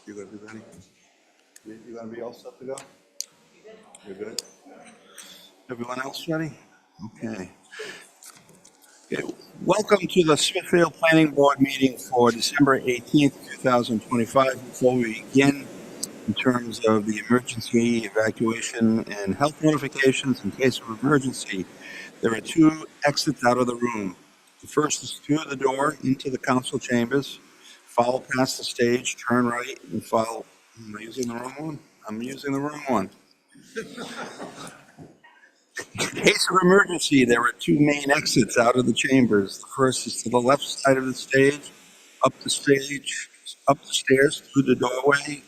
You gonna be ready? You gonna be all set to go? You're good? Everyone else ready? Okay. Okay. Welcome to the Smithfield Planning Board meeting for December 18th, 2025. Before we begin, in terms of the emergency evacuation and health notifications in case of emergency, there are two exits out of the room. The first is through the door into the council chambers, follow past the stage, turn right, and follow. Am I using the wrong one? I'm using the wrong one. In case of emergency, there are two main exits out of the chambers. The first is to the left side of the stage, up the stairs, through the doorway,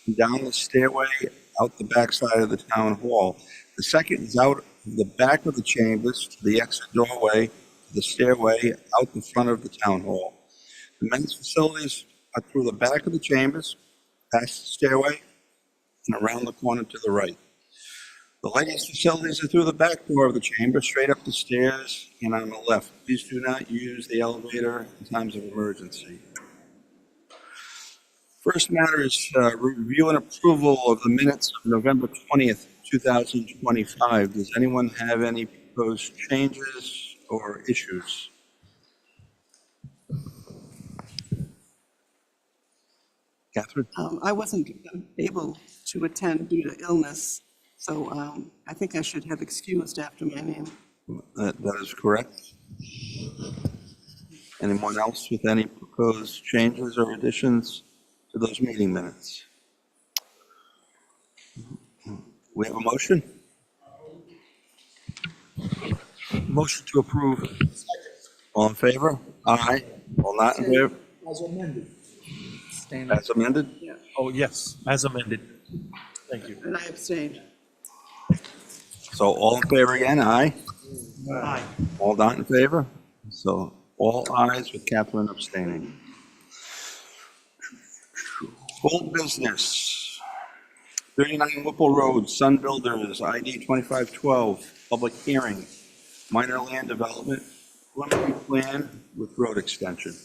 and down the stairway, out the back side of the town hall. The second is out the back of the chambers to the exit doorway, to the stairway, out the front of the town hall. The men's facilities are through the back of the chambers, past the stairway, and around the corner to the right. The ladies' facilities are through the back door of the chamber, straight up the stairs, and on the left. Please do not use the elevator in times of emergency. First matter is review and approval of the minutes of November 20th, 2025. Does anyone have any proposed changes or issues? Catherine? I wasn't able to attend due to illness, so I think I should have excused after my name. That is correct. Anyone else with any proposed changes or additions to those meeting minutes? We have a motion? Motion to approve. All in favor? Aye. All not in favor? As amended. As amended? Yeah, Oh, yes, as amended. Thank you. and I abstained. So all in favor again? Aye. Aye. All not in favor? So all ayes with Catherine abstaining. Old business. 39 Whipple Road, Sun Builders, ID 2512, public hearing, minor land development, preliminary plan with road extension.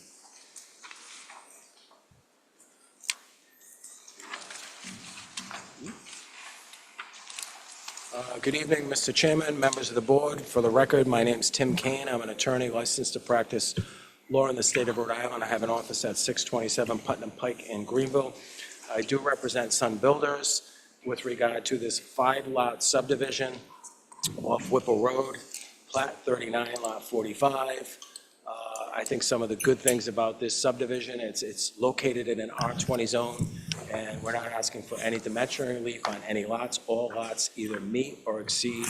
Good evening, Mr. Chairman, members of the board. For the record, my name is Tim Kane. I'm an attorney licensed to practice law in the state of Rhode Island. I have an office at 627 Putnam Pike in Greenville. I do represent Sun Builders with regard to this 5-lot subdivision off Whipple Road, Plat 39, Lot 45. I think some of the good things about this subdivision, it's located in an R20 zone, and we're not asking for any dimensional relief on any lots. All lots either meet or exceed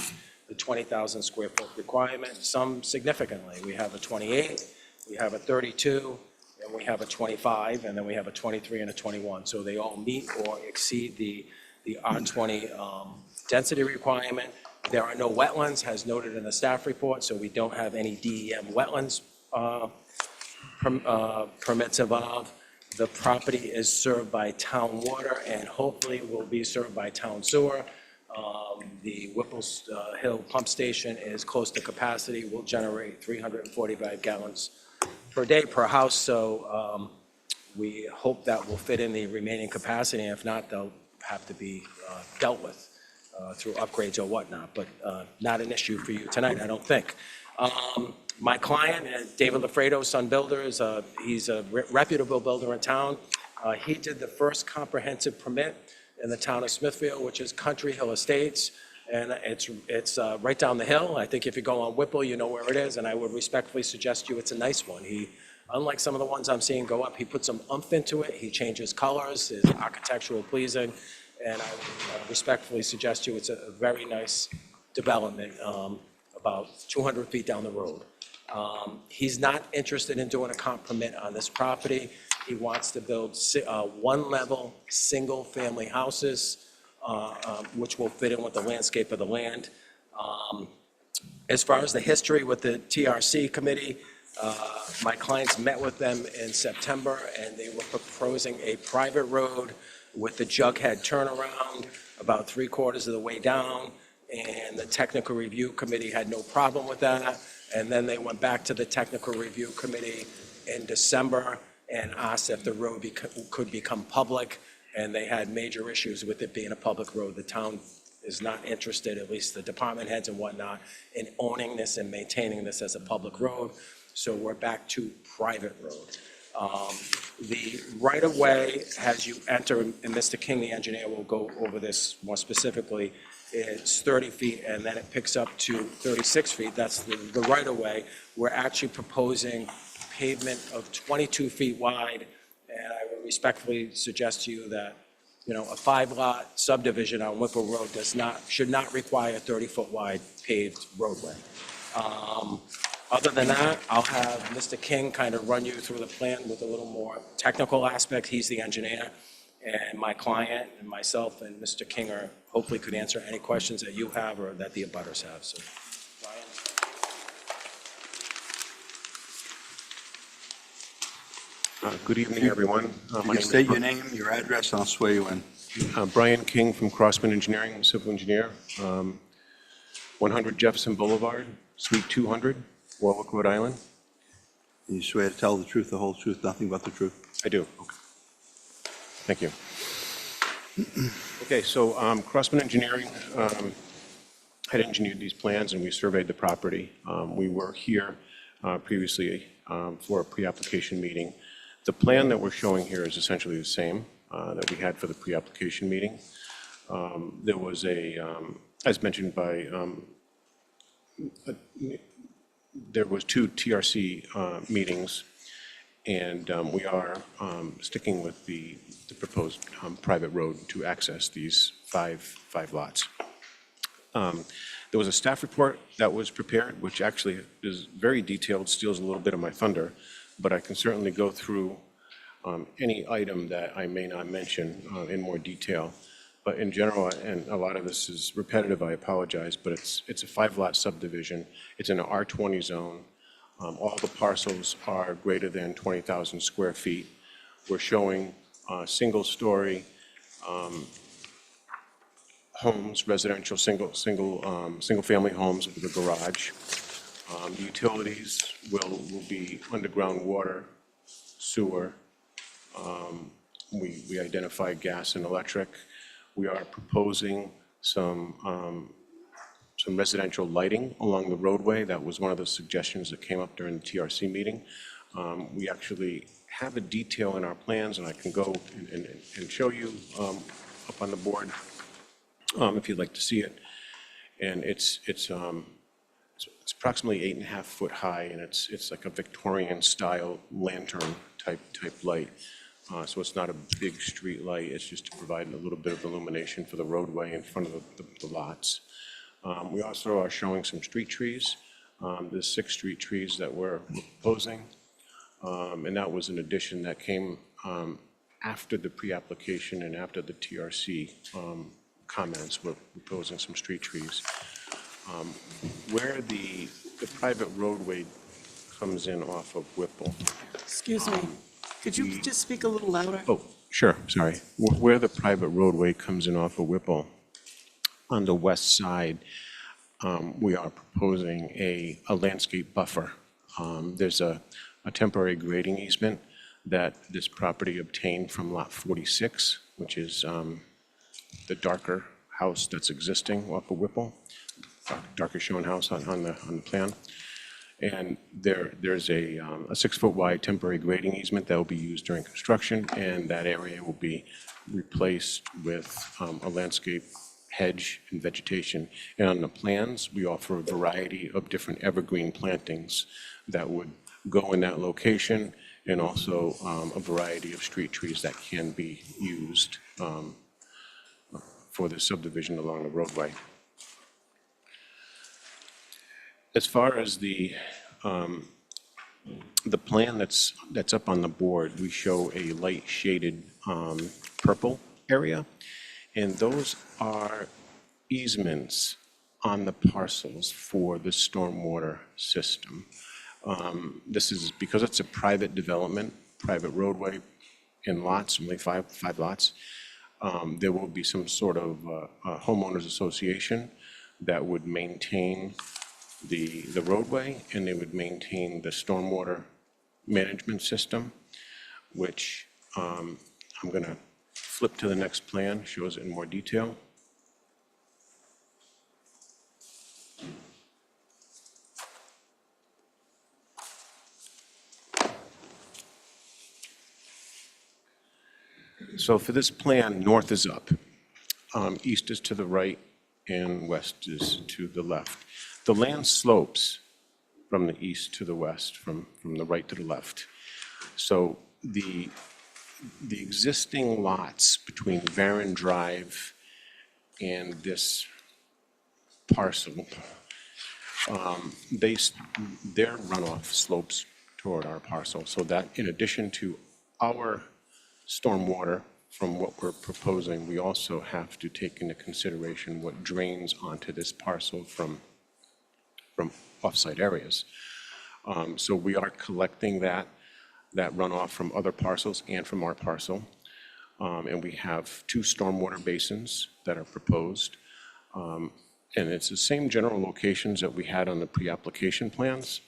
the 20,000 square foot requirement, some significantly. We have a 28, we have a 32, and we have a 25, and then we have a 23 and a 21. So they all meet or exceed the R20 density requirement. There are no wetlands, as noted in the staff report, so we don't have any DEM wetlands permits involved. The property is served by town water and hopefully will be served by town sewer. The Whipple Hill pump station is close to capacity, will generate 345 gallons per day per house, so we hope that will fit in the remaining capacity. If not, they'll have to be dealt with through upgrades or whatnot, but not an issue for you tonight, I don't think. My client, David Lafredo, Sun Builders, he's a reputable builder in town. He did the first comprehensive permit in the town of Smithfield, which is Country Hill Estates, and it's right down the hill. I think if you go on Whipple, you know where it is, and I would respectfully suggest you it's a nice one. Unlike some of the ones I'm seeing go up, he put some oomph into it. He changes colors, is architectural pleasing, and I would respectfully suggest you it's a very nice development about 200 feet down the road. He's not interested in doing a comp permit on this property. He wants to build one-level, single-family houses, which will fit in with the landscape of the land. As far as the history with the TRC committee, my clients met with them in September, and they were proposing a private road with the jughead turnaround about 3/4 of the way down, and the technical review committee had no problem with that. And then they went back to the technical review committee in December and asked if the road could become public, and they had major issues with it being a public road. The town is not interested, at least the department heads and whatnot, in owning this and maintaining this as a public road, so we're back to private road. The right-of-way, as you enter, and Mr. King, the engineer, will go over this more specifically, is 30 feet, and then it picks up to 36 feet. That's the right-of-way. We're actually proposing pavement of 22 feet wide, and I would respectfully suggest to you that, you know, a 5-lot subdivision on Whipple Road should not require a 30-foot wide paved roadway. Other than that, I'll have Mr. King kind of run you through the plan with a little more technical aspect. He's the engineer, and my client and myself and Mr. King are, hopefully could answer any questions that you have or that the abutters have. So, Brian? Good evening, everyone. You My can name is state your name, your address, and I'll swear you in. Brian King from Crossman Engineering, civil engineer, 100 Jefferson Boulevard, Suite 200, Warwick, Rhode Island. You swear to tell the truth, the whole truth, nothing but the truth? I do. Thank you. Okay, so Crossman Engineering had engineered these plans, and we surveyed the property. We were here previously for a pre-application meeting. The plan that we're showing here is essentially the same that we had for the pre-application meeting. There was as mentioned by, there was 2 TRC meetings, and we are sticking with the proposed private road to access these five lots. There was a staff report that was prepared, which actually is very detailed, steals a little bit of my thunder, but I can certainly go through any item that I may not mention in more detail. But in general, and a lot of this is repetitive, I apologize, but it's a 5-lot subdivision. It's in an R20 zone. All the parcels are greater than 20,000 square feet. We're showing single-story homes, residential single-family homes with a garage. Utilities will be underground water, sewer. We identify gas and electric. We are proposing some residential lighting along the roadway. That was one of the suggestions that came up during the TRC meeting. We actually have a detail in our plans, and I can go and show you up on the board if you'd like to see it. And it's approximately 8.5 foot high, and it's like a Victorian style lantern type light. So it's not a big street light, it's just to provide a little bit of illumination for the roadway in front of the lots. We also are showing some street trees. There's 6 street trees that we're proposing, and that was an addition that came after the pre-application and after the TRC comments. We're proposing some street trees. Where the private roadway comes in off of Whipple. Excuse me, could you just speak a little louder? Oh, sure, sorry. Where the private roadway comes in off of Whipple, on the west side, we are proposing a landscape buffer. There's a temporary grading easement that this property obtained from Lot 46, which is the darker house that's existing off of Whipple, darker shown house on the plan. And there's a 6-foot wide temporary grading easement that will be used during construction, and that area will be replaced with a landscape hedge and vegetation. And on the plans, we offer a variety of different evergreen plantings that would go in that location, and also a variety of street trees that can be used for the subdivision along the roadway. As far as the plan that's up on the board, we show a light shaded purple area, and those are easements on the parcels for the stormwater system. This is because it's a private development, private roadway in lots, only five lots. There will be some sort of homeowners association that would maintain the roadway, and they would maintain the stormwater management system, which I'm going to flip to the next plan, shows it in more detail. So for this plan, north is up, east is to the right, and west is to the left. The land slopes from the east to the west, from the right to the left. So the existing lots between Varon Drive and this parcel, their runoff slopes toward our parcel. So that in addition to our stormwater from what we're proposing, we also have to take into consideration what drains onto this parcel from off-site areas. So we are collecting that runoff from other parcels and from our parcel. And we have 2 stormwater basins that are proposed. And it's the same general locations that we had on the pre-application plans.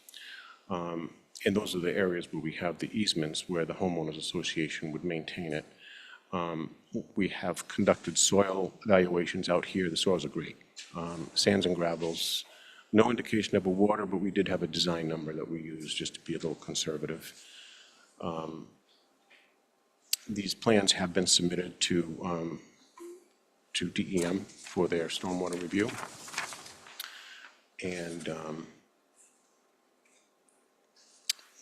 And those are the areas where we have the easements where the homeowners association would maintain it. We have conducted soil evaluations out here. The soils are great. Sands and gravels, no indication of a water, but we did have a design number that we used just to be a little conservative. These plans have been submitted to DEM for their stormwater review. And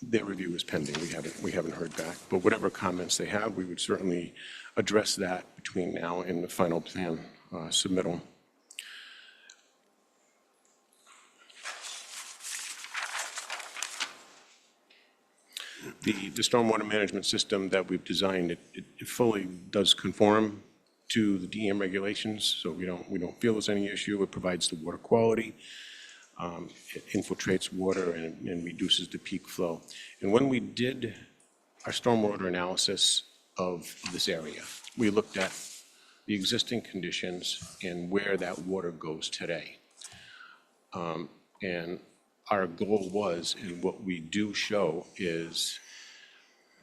their review is pending. We haven't heard back. But whatever comments they have, we would certainly address that between now and the final plan submittal. The stormwater management system that we've designed, it fully does conform to the DEM regulations, so we don't feel there's any issue. It provides the water quality. It infiltrates water and reduces the peak flow. And when we did our stormwater analysis of this area, we looked at the existing conditions and where that water goes today. And our goal was, and what we do show is,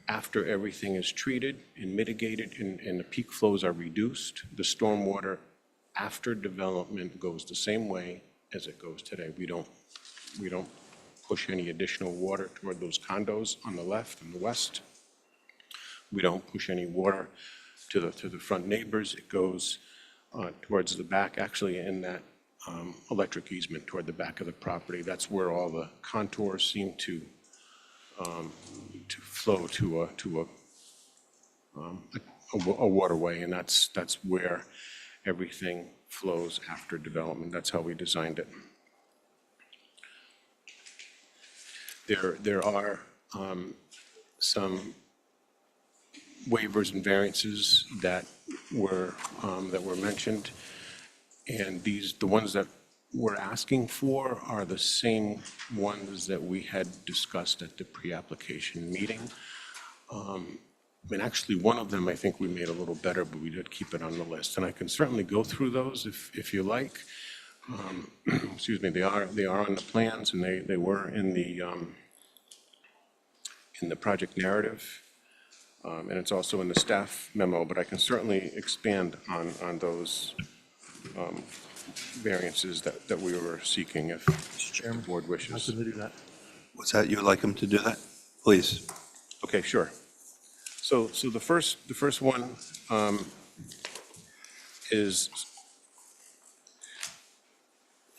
after everything is treated and mitigated and the peak flows are reduced, the stormwater after development goes the same way as it goes today. We don't push any additional water toward those condos on the left and the west. We don't push any water to the front neighbors. It goes towards the back, actually in that electric easement toward the back of the property. That's where all the contours seem to flow to a waterway, and that's where everything flows after development. That's how we designed it. There are some waivers and variances that were mentioned, and the ones that we're asking for are the same ones that we had discussed at the pre-application meeting. And actually, one of them I think we made a little better, but we did keep it on the list. And I can certainly go through those if you like. Excuse me, they are on the plans, and they were in the project narrative. And it's also in the staff memo, but I can certainly expand on those variances that we were seeking if the board How wishes. can we do that? Was that, you would like him to do that? Please. Okay, sure. So the first one is,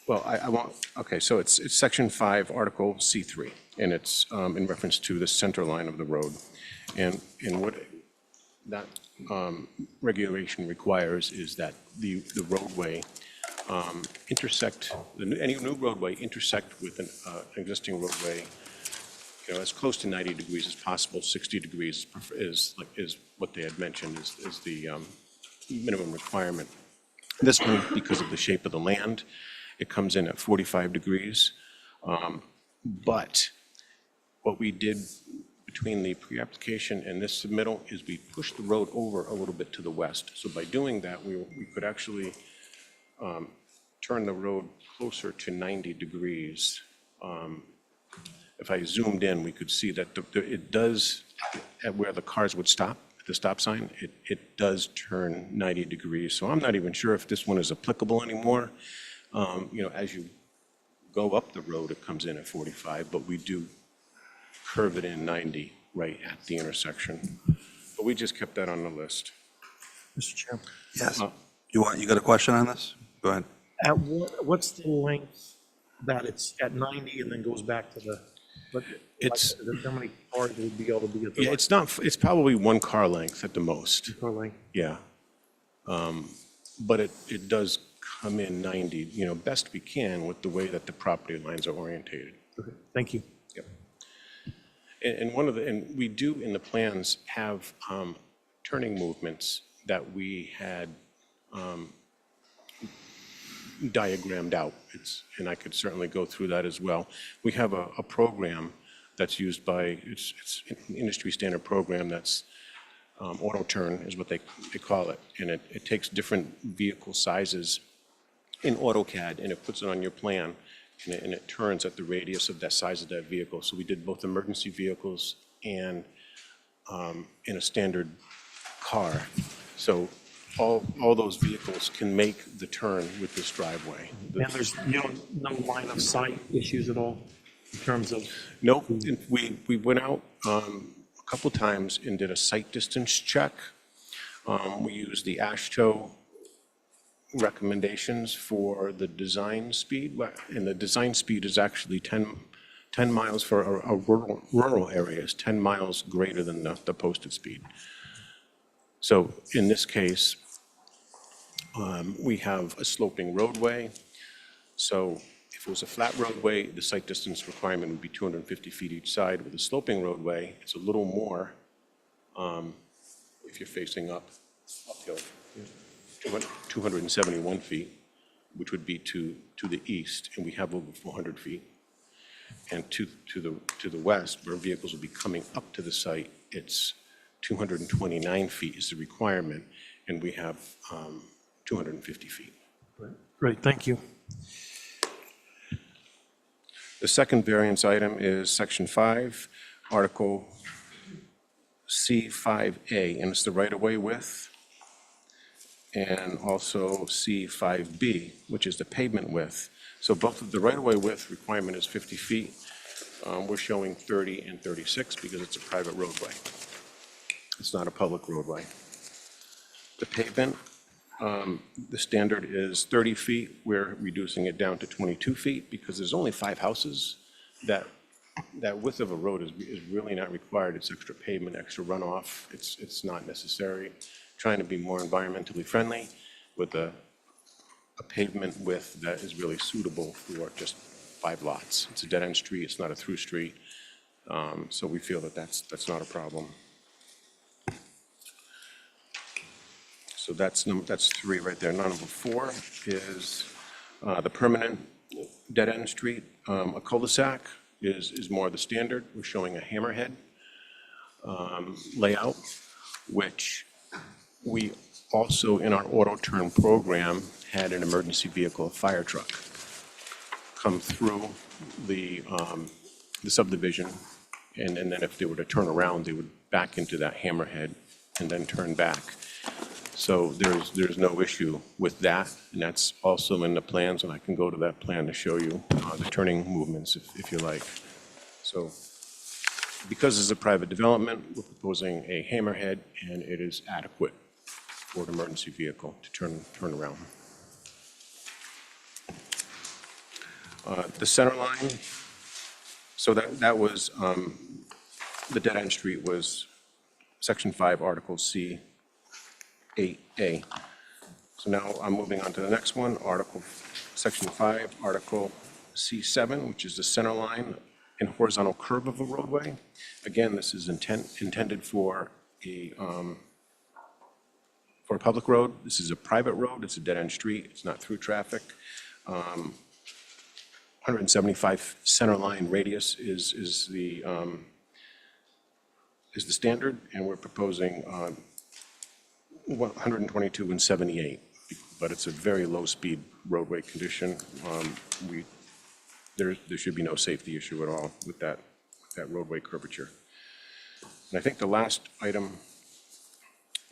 well, I won't, okay, so it's section 5, article C3, and it's in reference to the center line of the road. And what that regulation requires is that the roadway any new roadway intersect with an existing roadway, as close to 90 degrees as possible. 60 degrees is what they had mentioned is the minimum requirement. This one, because of the shape of the land, it comes in at 45 degrees. But what we did between the pre-application and this submittal is we pushed the road over a little bit to the west. So by doing that, we could actually turn the road closer to 90 degrees. If I zoomed in, we could see that it does, at where the cars would stop the stop sign, it does turn 90 degrees. So I'm not even sure if this one is applicable anymore. As you go up the road, it comes in at 45, but we do curve it in 90 right at the intersection. But we just kept that on the list. Mr. Chairman, Yes. You got a question on this? Go ahead. what's the length that it's at 90 and then goes back to the, It's- how many cars would be able to be at the Yeah, it's probably one car length at the most, car length? yeah. But it does come in 90, best we can with the way that the property lines are orientated. Okay, thank you. Yep. And we do in the plans have turning movements that we had diagrammed out. And I could certainly go through that as well. We have a program that's used by, it's an industry standard program that's auto turn is what they call it. And it takes different vehicle sizes in AutoCAD and it puts it on your plan and it turns at the radius of that size of that vehicle. So we did both emergency vehicles and in a standard car. So all those vehicles can make the turn with this driveway. And there's, no line of sight issues at all in terms of, Nope, we went out a couple times and did a sight distance check. We used the AASHTO recommendations for the design speed, and the design speed is actually 10 miles for a rural areas, 10 miles greater than the posted speed. So in this case, we have a sloping roadway. So if it was a flat roadway, the sight distance requirement would be 250 feet each side. With a sloping roadway, it's a little more if you're facing uphill, 271 feet, which would be to the east, and we have over 400 feet. And to the west, where vehicles will be coming up to the site, it's 229 feet is the requirement, and we have 250 feet. great, thank you. The second variance item is Section 5, Article C5A, and it's the right-of-way width, and also C5B, which is the pavement width. So both of the right-of-way width requirement is 50 feet. We're showing 30 and 36 because it's a private roadway. It's not a public roadway. The pavement, the standard is 30 feet. We're reducing it down to 22 feet because there's only 5 houses. That width of a road is really not required. It's extra pavement, extra runoff. It's not necessary. Trying to be more environmentally friendly with a pavement width that is really suitable for just 5 lots. It's a dead-end street. It's not a through street. So we feel that that's not a problem. So that's 3 right there. Now, number 4 is the permanent dead-end street. A cul-de-sac is more the standard. We're showing a hammerhead layout, which we also, in our auto turn program, had an emergency vehicle, a fire truck, come through the subdivision, and then if they were to turn around, they would back into that hammerhead and then turn back. So there's no issue with that, and that's also in the plans, and I can go to that plan to show you the turning movements if you like. So because it's a private development, we're proposing a hammerhead, and it is adequate for an emergency vehicle to turn around. The center line, so that was, the dead-end street was Section 5, Article C, 8A. So now I'm moving on to the next one, Section 5, Article C7, which is the center line and horizontal curve of a roadway. Again, this is intended for a public road. This is a private road. It's a dead-end street. It's not through traffic. 175 center line radius is the standard, and we're proposing 122 and 78, but it's a very low-speed roadway condition. There should be no safety issue at all with that roadway curvature. And I think the last item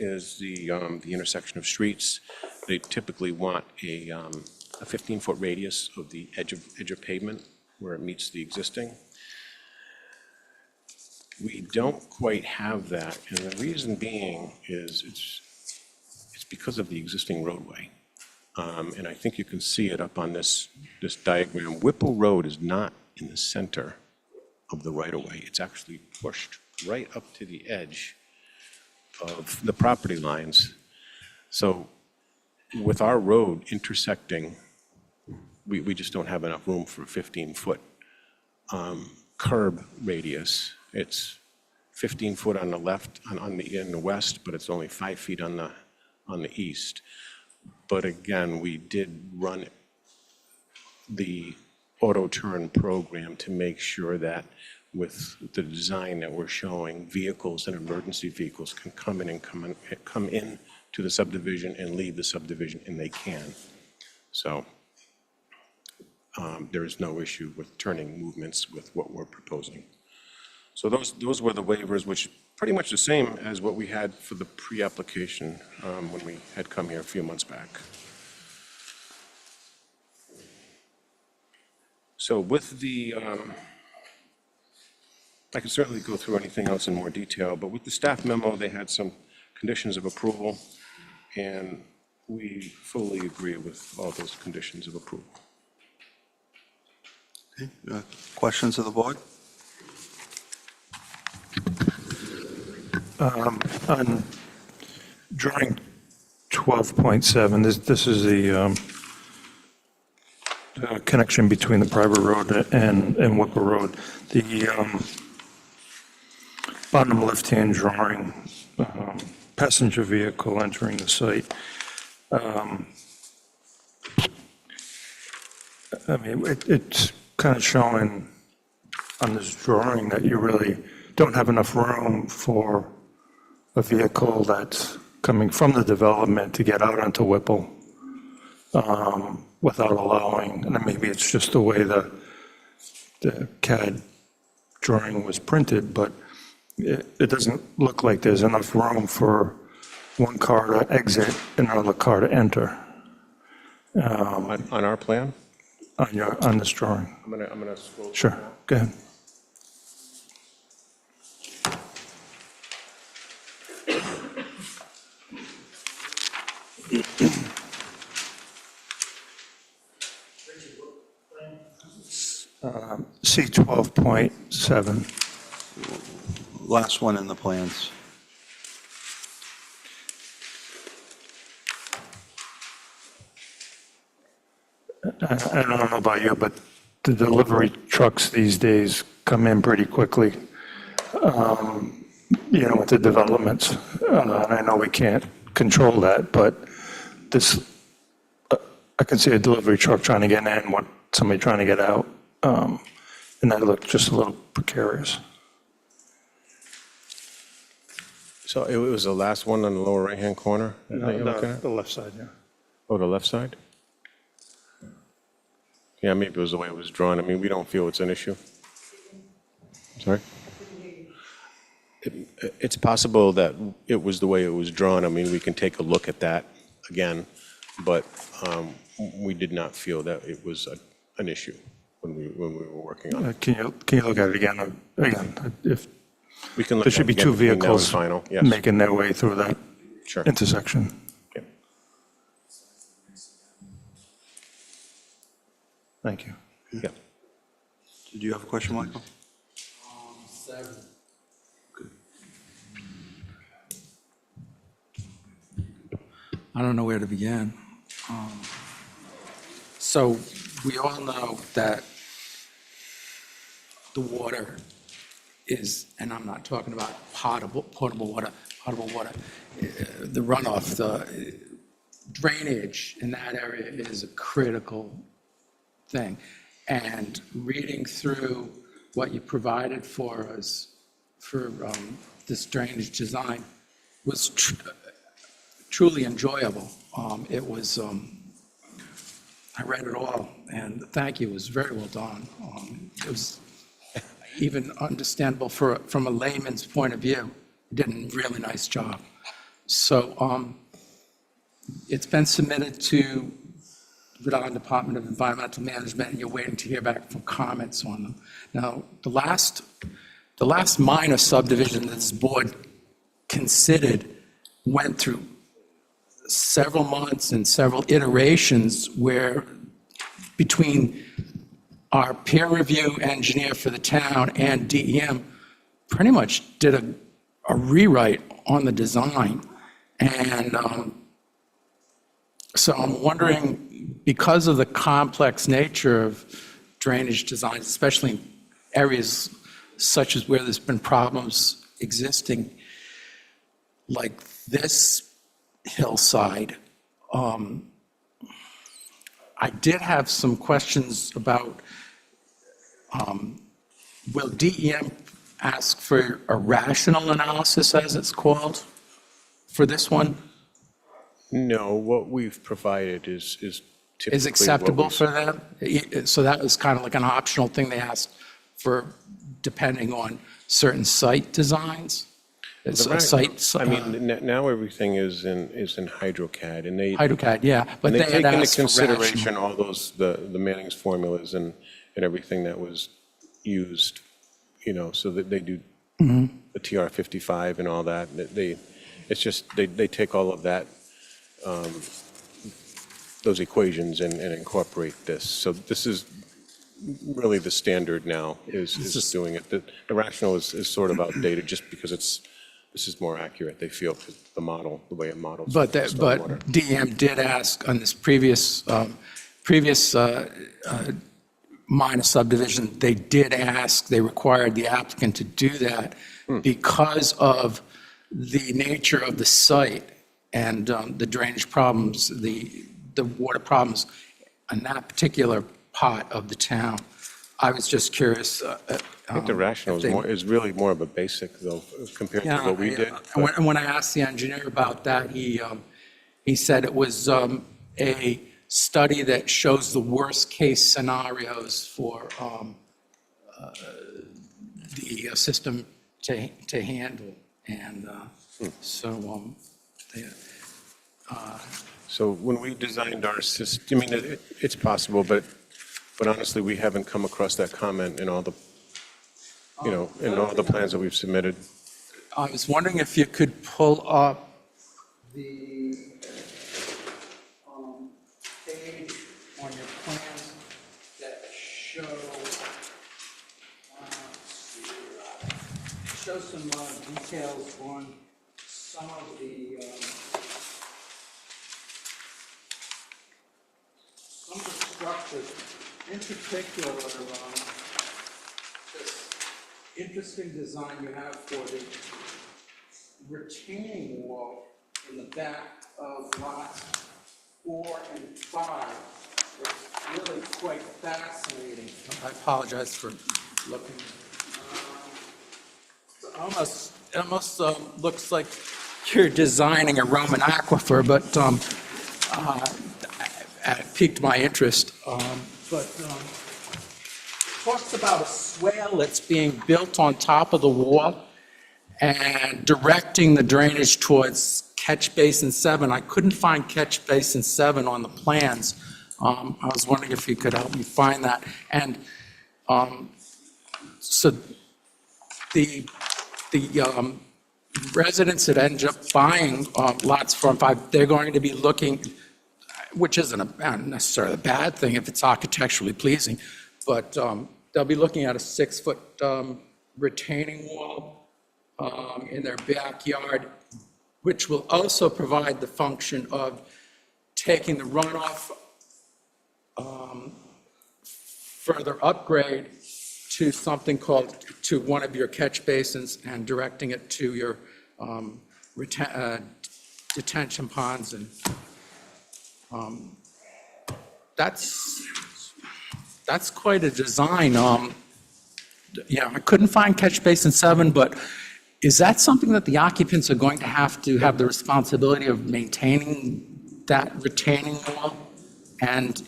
is the intersection of streets. They typically want a 15-foot radius of the edge of pavement where it meets the existing. We don't quite have that, and the reason being is it's because of the existing roadway. And I think you can see it up on this diagram. Whipple Road is not in the center of the right-of-way. It's actually pushed right up to the edge of the property lines. So with our road intersecting, we just don't have enough room for a 15-foot curb radius. It's 15 foot on the left, in the west, but it's only 5 feet on the east. But again, we did run the auto turn program to make sure that with the design that we're showing, vehicles and emergency vehicles can come in to the subdivision and leave the subdivision, and they can. So there is no issue with turning movements with what we're proposing. So those were the waivers, which pretty much the same as what we had for the pre-application when we had come here a few months back. So with the, I can certainly go through anything else in more detail, but with the staff memo, they had some conditions of approval, and we fully agree with all those conditions of approval. Okay, questions of the board? On drawing 12.7, this is the connection between the private road and Whipple Road. The bottom left-hand drawing, passenger vehicle entering the site. I mean, it's kind of showing on this drawing that you really don't have enough room for a vehicle that's coming from the development to get out onto Whipple without allowing, and maybe it's just the way the CAD drawing was printed, but it doesn't look like there's enough room for one car to exit and another car to enter On our plan, on this drawing. I'm gonna scroll. Sure, go ahead. C 12.7. Last one in the plans. I don't know about you, but the delivery trucks these days come in pretty quickly, with the developments. And I know we can't control that, but I can see a delivery truck trying to get in, somebody trying to get out, and that looked just a little precarious. So it was the last one on the lower right-hand corner that you're looking at? The left side, yeah. Oh, the left side? Yeah, maybe it was the way it was drawn. I mean, we don't feel it's an issue. Sorry? It's possible that it was the way it was drawn. I mean, we can take a look at that again, but we did not feel that it was an issue when we were working on it. Can you look at it again? If We can look there at should it be again two between now and vehicles final, yes. making their way through that Sure. intersection. Yeah. Thank you. Yeah. Did you have a question, Michael? I don't know where to begin. So we all know that the water is, and I'm not talking about potable water, the runoff, the drainage in that area is a critical thing. And reading through what you provided for us for this drainage design was truly enjoyable. It was, I read it all, and thank you, it was very well done. It was even understandable from a layman's point of view. You did a really nice job. So it's been submitted to Rhode Island Department of Environmental Management, and you're waiting to hear back from comments on them. Now, the last minor subdivision that this board considered went through several months and several iterations where between our peer review engineer for the town and DEM pretty much did a rewrite on the design. And so I'm wondering, because of the complex nature of drainage designs, especially in areas such as where there's been problems existing, like this hillside, I did have some questions about, will DEM ask for a rational analysis, as it's called, for this one? No, what we've provided is typically Is what acceptable we- for them? So that was kind of like an optional thing they asked for, depending on certain site designs? It's a site, I mean, now everything is in HydroCAD, and they HydroCAD, yeah, but and they they take had into asked for consideration rational. all those, the Manning's formulas and everything that was used, you know, so that they do Mm-hmm. the TR 55 and all that. It's just, they take all of that, those equations and incorporate this. So this is really the standard now, is doing it. The rational is sort of outdated just because this is more accurate, they feel, 'cause the model, the way it models. But stormwater. DEM did ask on this previous minor subdivision, they did ask, they required the applicant to do that because of the nature of the site and the drainage problems, the water problems in that particular part of the town. I was just curious. I think the rational is really more of a basic, though, compared to what we did. And when I asked the engineer about that, he said it was a study that shows the worst-case scenarios for the system to handle. And so, So when we designed our system, I mean, it's possible, but honestly, we haven't come across that comment in all the, you know, in all the plans that we've submitted. I was wondering if you could pull up the page on your plans that show, show some details on some of the structures, in particular, this interesting design you have for the retaining wall in the back of lots 4 and 5. It's really quite fascinating. I apologize for looking. It almost looks like you're designing a Roman aquifer, but it piqued my interest. Talks about a swale that's being built on top of the wall and directing the drainage towards catch basin 7. I couldn't find catch basin 7 on the plans. I was wondering if you could help me find that. And so the residents that end up buying lots 4 and 5, they're going to be looking, which isn't necessarily a bad thing if it's architecturally pleasing, but they'll be looking at a 6-foot retaining wall in their backyard, which will also provide the function of taking the runoff further upgrade to something called, to one of your catch basins and directing it to your detention ponds. And that's quite a design. Yeah, I couldn't find catch basin 7, but is that something that the occupants are going to have the responsibility of maintaining that retaining wall? And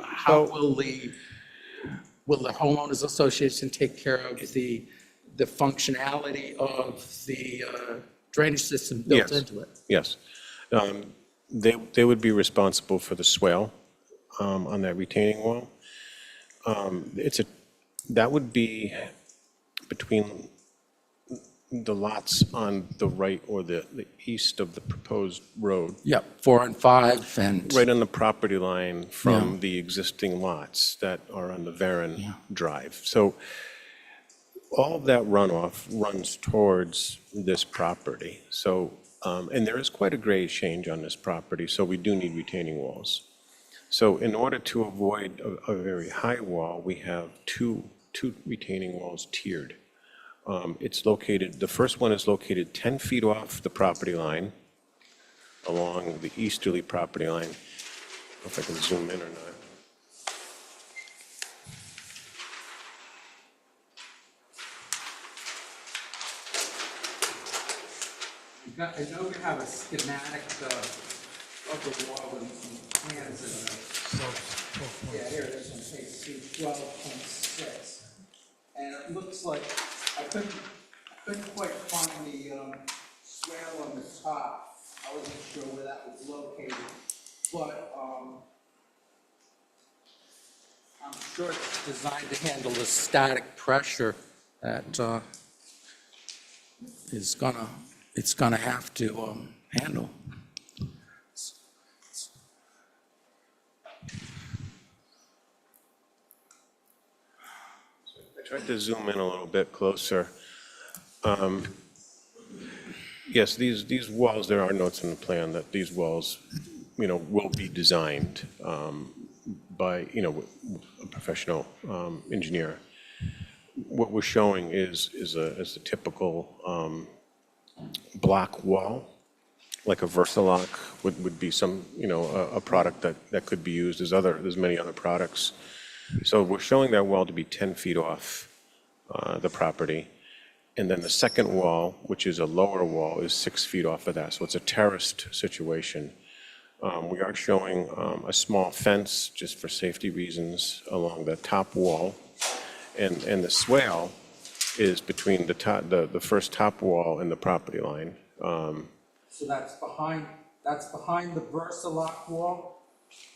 how will the homeowners association take care of the functionality of the drainage system built Yes. into it. Yes. They would be responsible for the swale on that retaining wall. That would be between the lots on the right or the east of the proposed road, Yep, 4 and 5 and. right on the property line from Yeah. the existing lots that are on the Varon Drive. So all of that runoff runs towards this property. So, and there is quite a grade change on this property, so we do need retaining walls. So in order to avoid a very high wall, we have two retaining walls tiered. The first one is located 10 feet off the property line along the easterly property line. I don't know if I can zoom in or not. I know we have a schematic of the wall with some plans in yeah, here, this one, page 12.6. And it looks like, I couldn't quite find the swale on the top. I wasn't sure where that was located, but I'm sure it's designed to handle the static pressure that it's gonna have to handle. I tried to zoom in a little bit closer. Yes, these walls, there are notes in the plan that these walls, will be designed by, a professional engineer. What we're showing is a typical block wall, like a Versalock would be some, a product that could be used. There's many other products. So we're showing that wall to be 10 feet off the property. And then the second wall, which is a lower wall, is 6 feet off of that. So it's a terraced situation. We are showing a small fence, just for safety reasons, along the top wall. And the swale is between the first top wall and the property line. So that's behind the Versalock wall?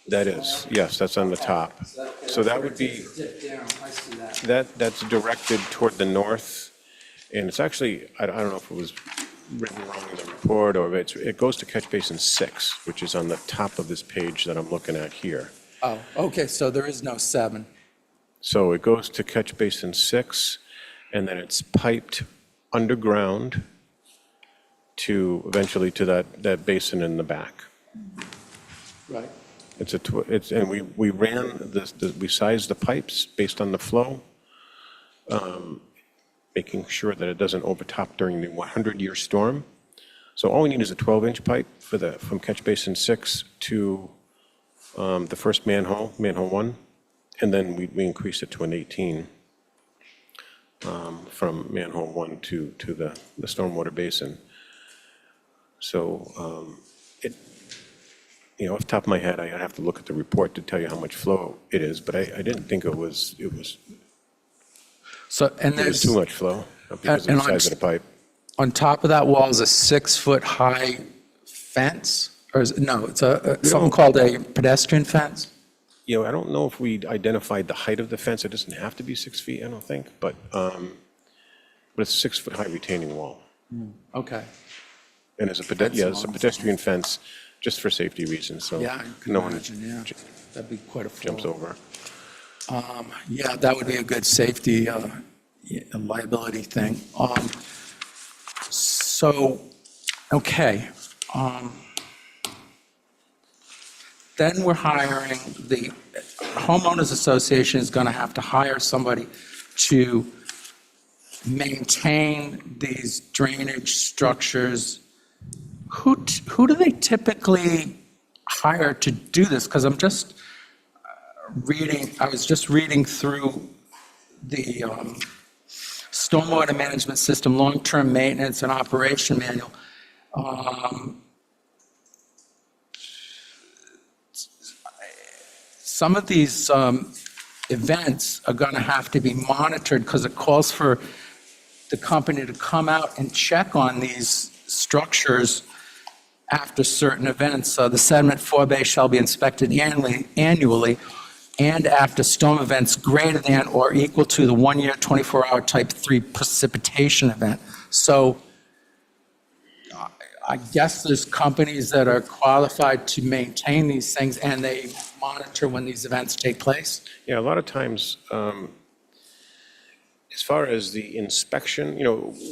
That is, yes, that's on the top. So that would be, Dip down, I see that. that's directed toward the north. And it's actually, I don't know if it was written wrong in the report, or it goes to catch basin 6, which is on the top of this page that I'm looking at here. Oh, okay, so there is no 7. So it goes to catch basin 6, and then it's piped underground to eventually to that basin in the back. Right. And we ran we sized the pipes based on the flow, making sure that it doesn't overtop during the 100-year storm. So all we need is a 12-inch pipe from catch basin 6 to the first manhole 1, and then we increase it to an 18 from manhole 1 to the stormwater basin. So off the top of my head, I have to look at the report to tell you how much flow it is, but I didn't think it was So, and there's, too much flow because of and the size of the pipe. on top of that wall is a 6-foot-high fence? Or no, it's something called a pedestrian fence? I don't know if we identified the height of the fence. It doesn't have to be 6 feet, I don't think, but it's a 6-foot-high retaining wall. Okay. And it's a pedestrian fence, just for safety reasons, so Yeah, I can no one imagine, yeah. That'd be quite a fall. jumps over. Yeah, that would be a good safety liability thing. So, okay. Then we're hiring, the homeowners association is going to have to hire somebody to maintain these drainage structures. Who do they typically hire to do this? Because I'm just I was just reading through the Stormwater Management System Long-Term Maintenance and Operation Manual. Some of these events are going to have to be monitored because it calls for the company to come out and check on these structures after certain events. The sediment forebay shall be inspected annually, and after storm events greater than or equal to the 1-year, 24-hour type 3 precipitation event. So I guess there's companies that are qualified to maintain these things, and they monitor when these events take place. Yeah, a lot of times, as far as the inspection,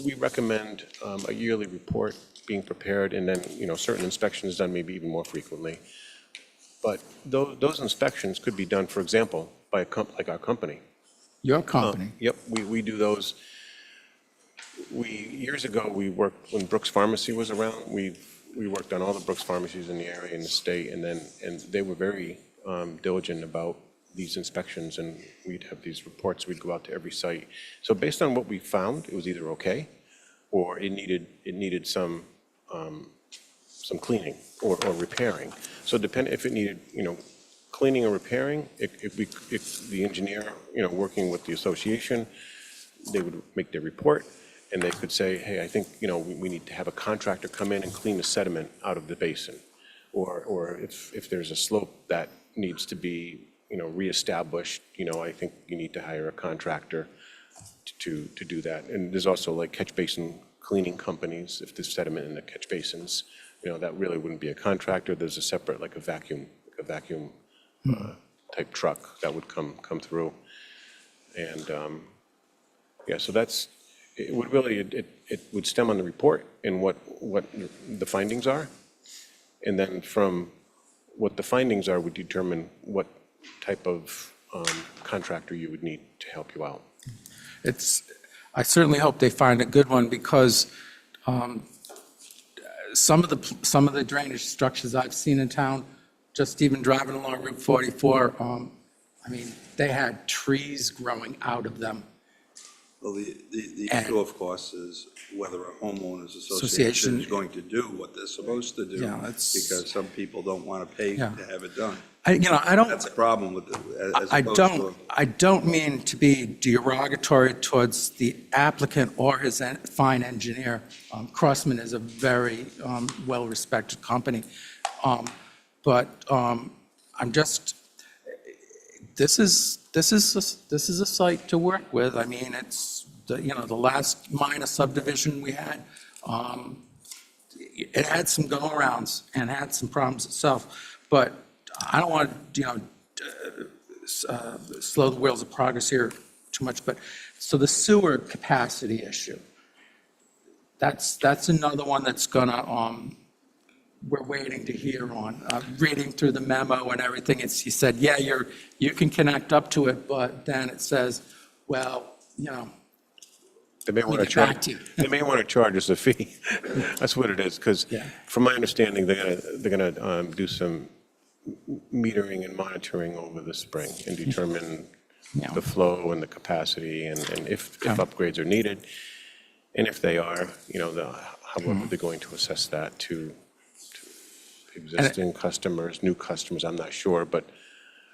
we recommend a yearly report being prepared, and then, certain inspections done maybe even more frequently. But those inspections could be done, for example, by like our company. Your company. Yep, we do those. Years ago, we worked, when Brooks Pharmacy was around, we worked on all the Brooks pharmacies in the area, in the state, and they were very diligent about these inspections, and we'd have these reports, we'd go out to every site. So based on what we found, it was either okay, or it needed some cleaning or repairing. So if it needed, cleaning or repairing, if the engineer, working with the association, they would make their report, and they could say, hey, I think, we need to have a contractor come in and clean the sediment out of the basin. Or if there's a slope that needs to be, reestablished, I think you need to hire a contractor to do that. And there's also like catch basin cleaning companies, if there's sediment in the catch basins, that really wouldn't be a contractor. There's a separate, like a vacuum type truck that would come through. And, yeah, so it would really, it would stem on the report and what the findings are. And then from what the findings are would determine what type of contractor you would need to help you out. I certainly hope they find a good one, because some of the drainage structures I've seen in town, just even driving along Route 44, they had trees growing out of them. Well, the issue, of course, is whether a homeowners association is going to do what they're supposed to do. Yeah, because some people don't want to pay Yeah. to have it done. I don't. That's a problem with it. I don't mean to be derogatory towards the applicant or his fine engineer. Crossman is a very well-respected company. But I'm just, this is a site to work with. I mean, it's, the last minor subdivision we had, it had some go-arounds and had some problems itself. But I don't want to, slow the wheels of progress here too much, but, so the sewer capacity issue, that's another one that's gonna, we're waiting to hear on. Reading through the memo and everything, he said, yeah, you can connect up to it, but then it says, well, They may want to get back charge. to you. They may want to charge us a fee. That's what it is. Because Yeah. from my understanding, they're gonna do some metering and monitoring over the spring and determine Yeah. the flow and the capacity and if upgrades are needed. And if they are, however they're going to assess that to existing customers, new customers, I'm not sure, but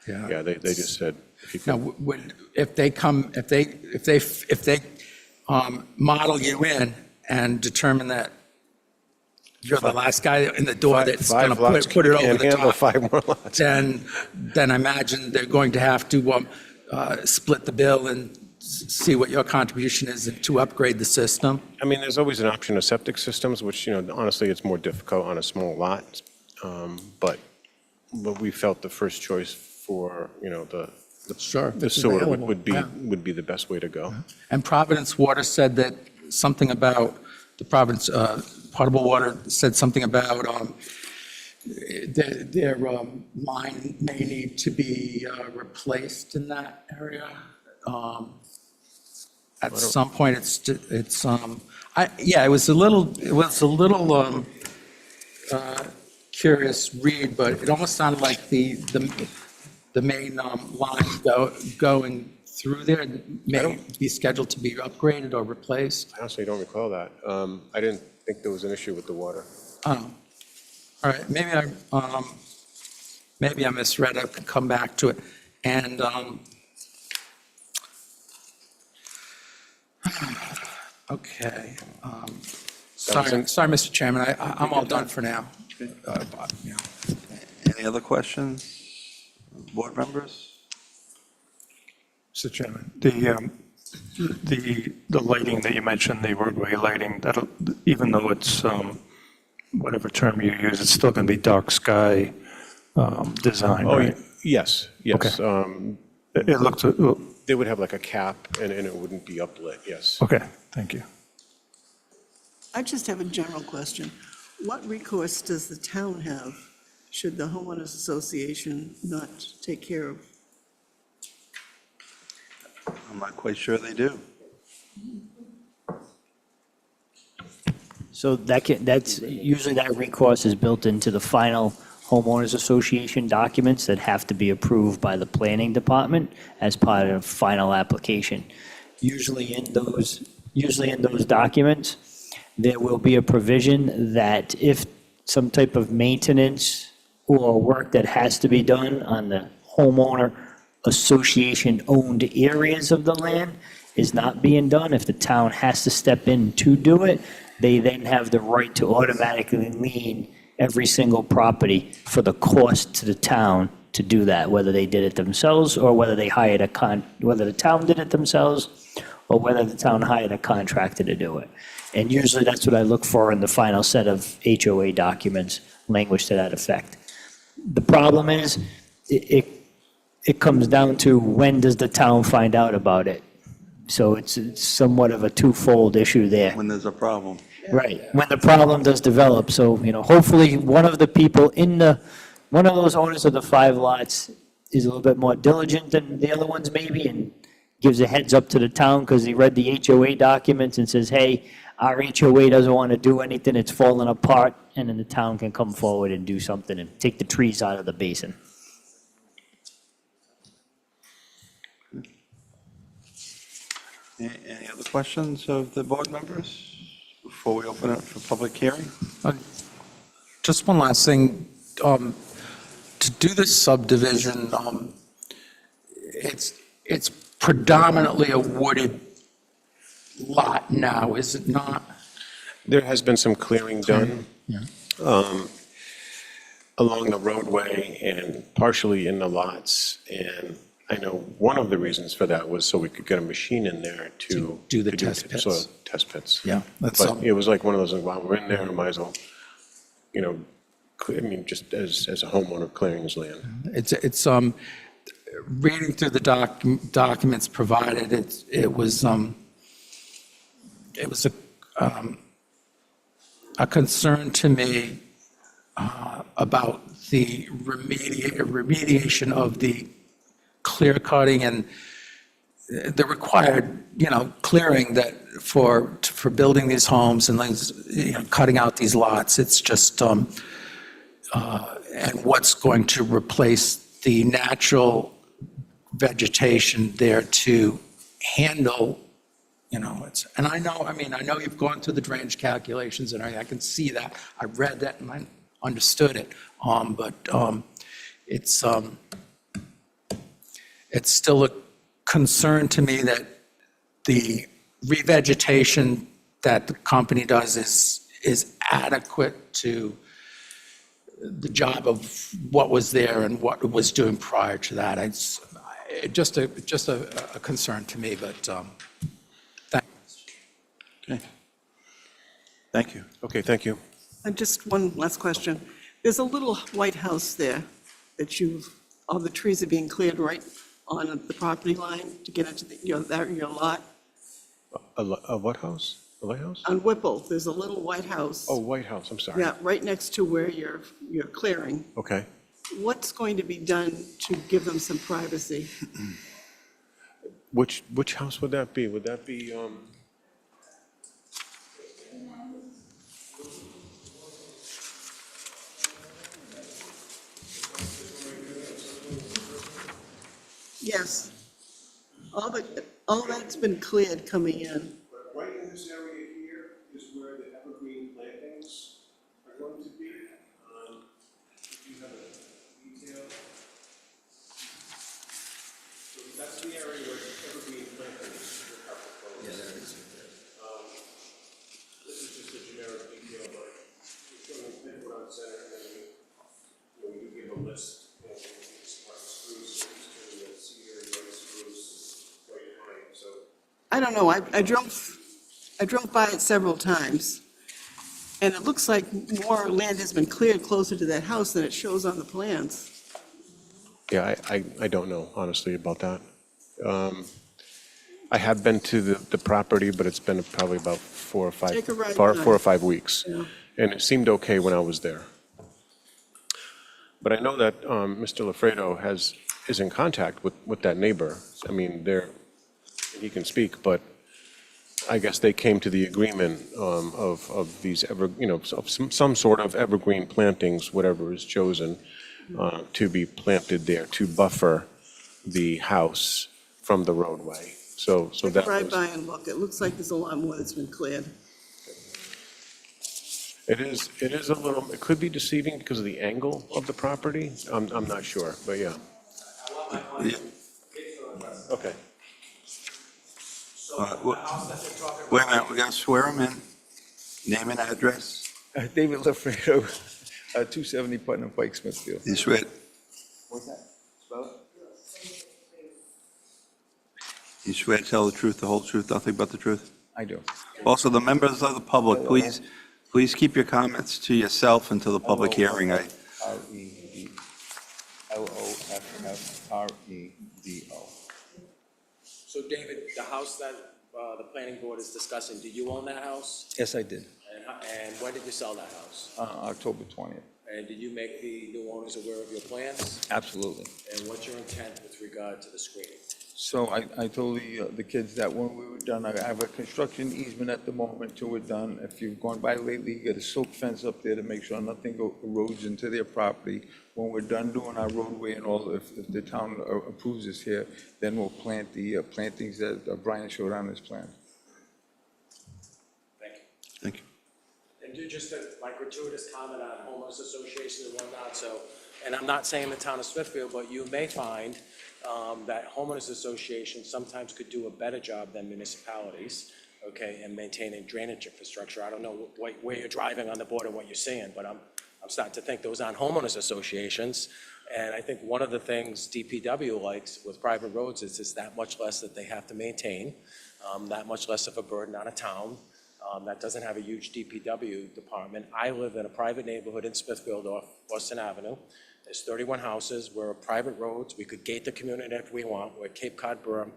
yeah, they just said, if you Now, could. if they model you in and determine that you're the last guy in the door that's going to Five lots put it over can't the handle top, 5 more lots. then I imagine they're going to have to split the bill and see what your contribution is to upgrade the system. I mean, there's always an option of septic systems, which, honestly, it's more difficult on a small lot. But we felt the first choice for, Sure. the it's sewer available, would yeah. be the best way to go. And Providence Water said that something about, the Providence Potable Water said something about their line may need to be replaced in that area. At some point, it was a little curious read, but it almost sounded like the main line going through there may be scheduled to be upgraded or replaced. I honestly don't recall that. I didn't think there was an issue with the water. Oh, all right, maybe I misread, I could come back to it. And, okay. Sorry, sorry, Mr. Chairman, I'm all done for now. Yeah. Any other questions? Board members? Mr. Chairman, the lighting that you mentioned, the roadway lighting, that'll, even though it's, whatever term you use, it's still going to be dark sky design, Oh, right? yes, yes. Okay. It looks, They would have like a cap, and it wouldn't be uplit, yes. okay, thank you. I just have a general question. What recourse does the town have should the homeowners association not take care of? I'm not quite sure they do. So that's, usually that recourse is built into the final homeowners association documents that have to be approved by the planning department as part of final application. Usually in those documents, there will be a provision that if some type of maintenance or work that has to be done on the homeowner association-owned areas of the land is not being done, if the town has to step in to do it, they then have the right to automatically lien every single property for the cost to the town to do that, whether they did it themselves or whether they hired whether the town did it themselves or whether the town hired a contractor to do it. And usually that's what I look for in the final set of HOA documents, language to that effect. The problem is, it comes down to when does the town find out about it? So it's somewhat of a twofold issue there. When there's a problem. Right, when the problem does develop. So, hopefully one of the people one of those owners of the 5 lots is a little bit more diligent than the other ones maybe and gives a heads up to the town because he read the HOA documents and says, hey, our HOA doesn't want to do anything, it's falling apart, and then the town can come forward and do something and take the trees out of the basin. Any other questions of the board members before we open it for public hearing? Just one last thing. To do this subdivision, it's predominantly a wooded lot now, is it not? There has been some clearing done Yeah. along the roadway and partially in the lots. And I know one of the reasons for that was so we could get a machine in there to do the to test pits. soil test pits. Yeah, that's, But it was like one of those, while we're in there, we might as well, just as a homeowner clearing his land. it's reading through the documents provided, it was a concern to me about the remediation of the clear cutting and the required, clearing that for building these homes and things, cutting out these lots. It's just, and what's going to replace the natural vegetation there to handle, and I know you've gone through the drainage calculations and I can see that. I read that and I understood it. But it's still a concern to me that the revegetation that the company does is adequate to the job of what was there and what it was doing prior to that. It's just a concern to me, but thanks. Okay. Thank you. Okay, thank you. And just one last question. There's a little white house there that all the trees are being cleared right on the property line to get into your lot. A what house? A lighthouse? On Whipple, there's a little white house. Oh, White House, I'm sorry. Yeah, right next to where you're clearing. Okay. What's going to be done to give them some privacy? Which house would that be? Would that be, Yes. All that's been cleared coming in. Right in this area here is where the evergreen plantings are going to be. If you have a detail. So that's the area where the evergreen plantings are proposed. Yeah, there it is. This is just a generic I don't know, I drove by it several times, and it looks like more land has been cleared closer to that house than it shows on the plans. Yeah, I don't know, honestly, about that. I have been to the property, but it's been probably about Take a ride four by. or 5 weeks. Yeah. And it seemed okay when I was there. But I know that Mr. Lafredo is in contact with that neighbor. I mean, he can speak, but I guess they came to the agreement of these of some sort of evergreen plantings, whatever is chosen, to be planted there to buffer the house from the roadway. So Take a that ride was, by and look, it looks like there's a lot more that's been cleared. it is a little, it could be deceiving because of the angle of the property. I'm not sure, but yeah. Yeah. Okay. Wait a minute, we gotta swear him in. Name and address. David Lafredo, 270 Putnam Pike, Smithfield. You swear, What's that? Spell it? you swear to tell the truth, the whole truth, nothing but the truth? I do. Also, the members of the public, please keep your comments to yourself until the public hearing. R-E-D, L-O-F-F-R-E-D-O. So David, the house that the planning board is discussing, do you own that house? Yes, I did. And when did you sell that house? October 20th. And did you make the new owners aware of your plans? Absolutely. And what's your intent with regard to the screening? So I told the kids that when we were done, I have a construction easement at the moment till we're done. If you've gone by lately, you get a silk fence up there to make sure nothing erodes into their property. When we're done doing our roadway and all, if the town approves this here, then we'll plant the plantings that Brian showed on his plan. Thank you. Thank you. And do just like gratuitous comment on homeowners association and whatnot, so, and I'm not saying the town of Smithfield, but you may find that homeowners associations sometimes could do a better job than municipalities, okay, in maintaining drainage infrastructure. I don't know where you're driving on the board and what you're seeing, but I'm starting to think those aren't homeowners associations. And I think one of the things DPW likes with private roads is it's that much less that they have to maintain, that much less of a burden on a town. That doesn't have a huge DPW department. I live in a private neighborhood in Smithfield off Boston Avenue. There's 31 houses. We're private roads. We could gate the community if we want. We're Cape Cod berm,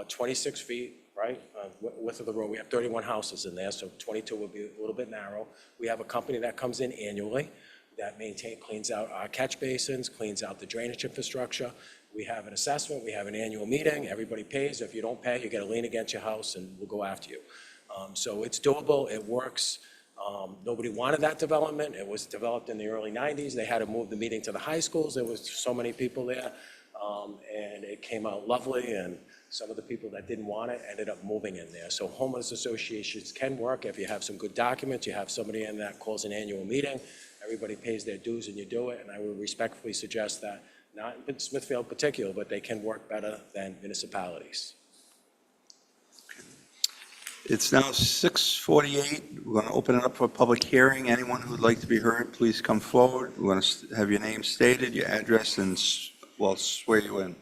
26 feet, right, width of the road. We have 31 houses in there, so 22 would be a little bit narrow. We have a company that comes in annually that cleans out our catch basins, cleans out the drainage infrastructure. We have an assessment. We have an annual meeting. Everybody pays. If you don't pay, you get a lien against your house, and we'll go after you. So it's doable. It works. Nobody wanted that development. It was developed in the early 90s. They had to move the meeting to the high schools. There was so many people there, and it came out lovely, and some of the people that didn't want it ended up moving in there. So homeowners associations can work if you have some good documents, you have somebody in that calls an annual meeting, everybody pays their dues and you do it, and I would respectfully suggest that, not in Smithfield in particular, but they can work better than municipalities. It's now 6:48. We're going to open it up for a public hearing. Anyone who'd like to be heard, please come forward. We're going to have your name stated, your address, and we'll swear you in.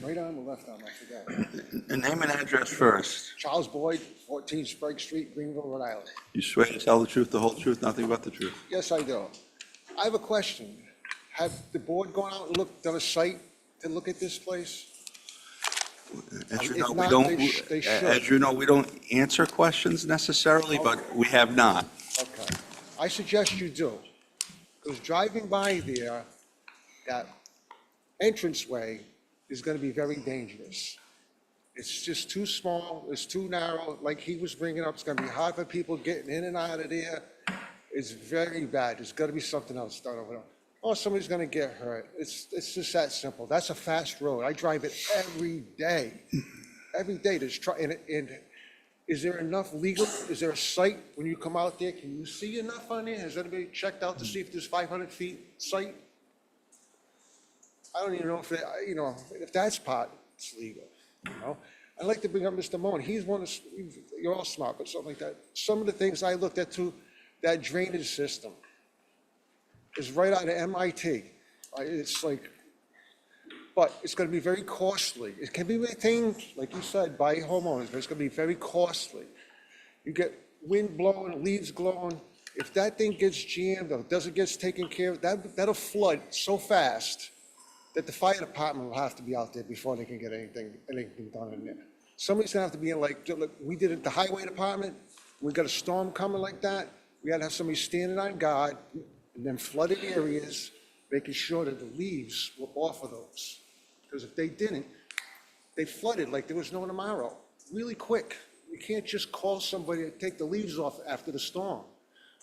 Right arm or left arm, I forgot. Name and address first. Charles Boyd, 14 Sprague Street, Greenville, Rhode Island. You swear to tell the truth, the whole truth, nothing but the truth. Yes, I do. I have a question. Have the board gone out and done a site to look at this place? As you If know, we not, don't, they should. as you know, we don't answer questions necessarily, but we have not. Okay. I suggest you do. Because driving by there, that entranceway is going to be very dangerous. It's just too small, it's too narrow, like he was bringing up, it's going to be hard for people getting in and out of there. It's very bad. There's got to be something else done over there. Or somebody's going to get hurt. It's just that simple. That's a fast road. I drive it every day. Every day. And is there enough legal, is there a site when you come out there? Can you see enough on there? Has anybody checked out to see if there's 500 feet site? I don't even know if, if that's part, it's legal, I'd like to bring up Mr. Moen. He's you're all smart, but something like that. Some of the things I looked at too, that drainage system is right out of MIT. It's like, but it's going to be very costly. It can be maintained, like you said, by homeowners, but it's going to be very costly. You get wind blowing, leaves blowing. If that thing gets jammed or doesn't get taken care of, that'll flood so fast that the fire department will have to be out there before they can get anything done in there. Somebody's gonna have to be in, like, look, we did it at the highway department. We got a storm coming like that. We had to have somebody standing on guard in them flooded areas, making sure that the leaves were off of those. Because if they didn't, they flooded like there was no tomorrow, really quick. You can't just call somebody to take the leaves off after the storm.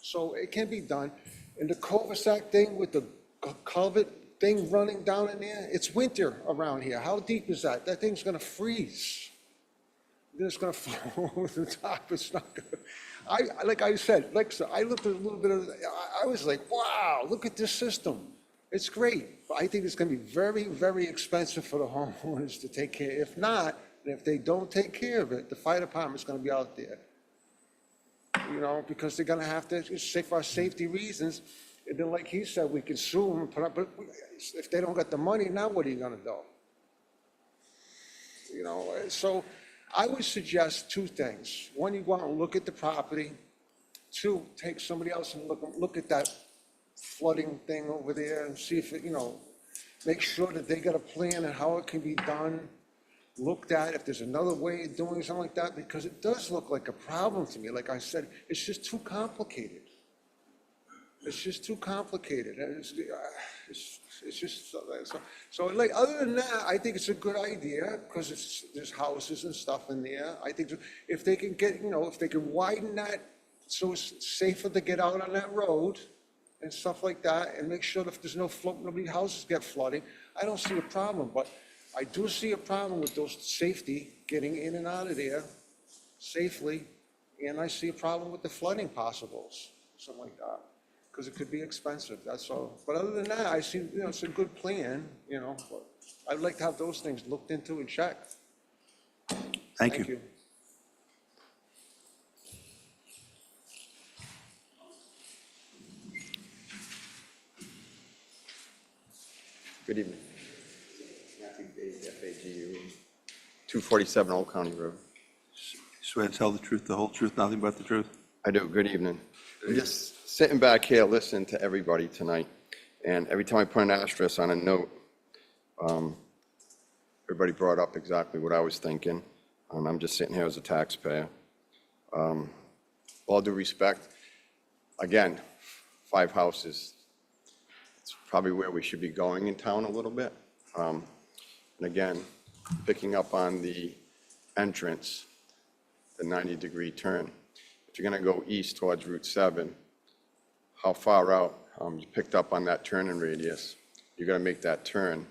So it can be done. And the cul-de-sac thing with the culvert thing running down in there, it's winter around here. How deep is that? That thing's gonna freeze. Then it's gonna flow over the top. It's not gonna, like I said, I looked at a little bit of, I was like, wow, look at this system. It's great, but I think it's gonna be very, very expensive for the homeowners to take care. If not, and if they don't take care of it, the fire department's gonna be out there. You know, because they're gonna have to, say for our safety reasons, and then like he said, we can sue them and put up, but if they don't got the money, now what are you gonna do? You know, so I would suggest two things. One, you go out and look at the property. Two, take somebody else and look at that flooding thing over there and see if it, you know, make sure that they got a plan and how it can be done, looked at, if there's another way of doing something like that, because it does look like a problem to me. Like I said, it's just too complicated. It's just too complicated. It's just, so like, other than that, I think it's a good idea, because there's houses and stuff in there. I think if they can get, you know, if they can widen that so it's safer to get out on that road and stuff like that, and make sure that if there's nobody houses get flooding, I don't see a problem. But I do see a problem with those safety, getting in and out of there safely, and I see a problem with the flooding possibles, something like that, because it could be expensive, that's all. But other than that, I see, you know, it's a good plan, you know, but I'd like to have those things looked into and checked. Thank you. Good evening. Matthew Bates, FAGU, 247 Old County Road. Swear to tell the truth, the whole truth, nothing but the truth? I do. Good evening. I'm just sitting back here listening to everybody tonight, and every time I put an asterisk on a note, everybody brought up exactly what I was thinking. I'm just sitting here as a taxpayer. All due respect, again, 5 houses. It's probably where we should be going in town a little bit. And again, picking up on the entrance, the 90-degree turn. If you're going to go east towards Route 7, how far out, you picked up on that turning radius, you're going to make that turn.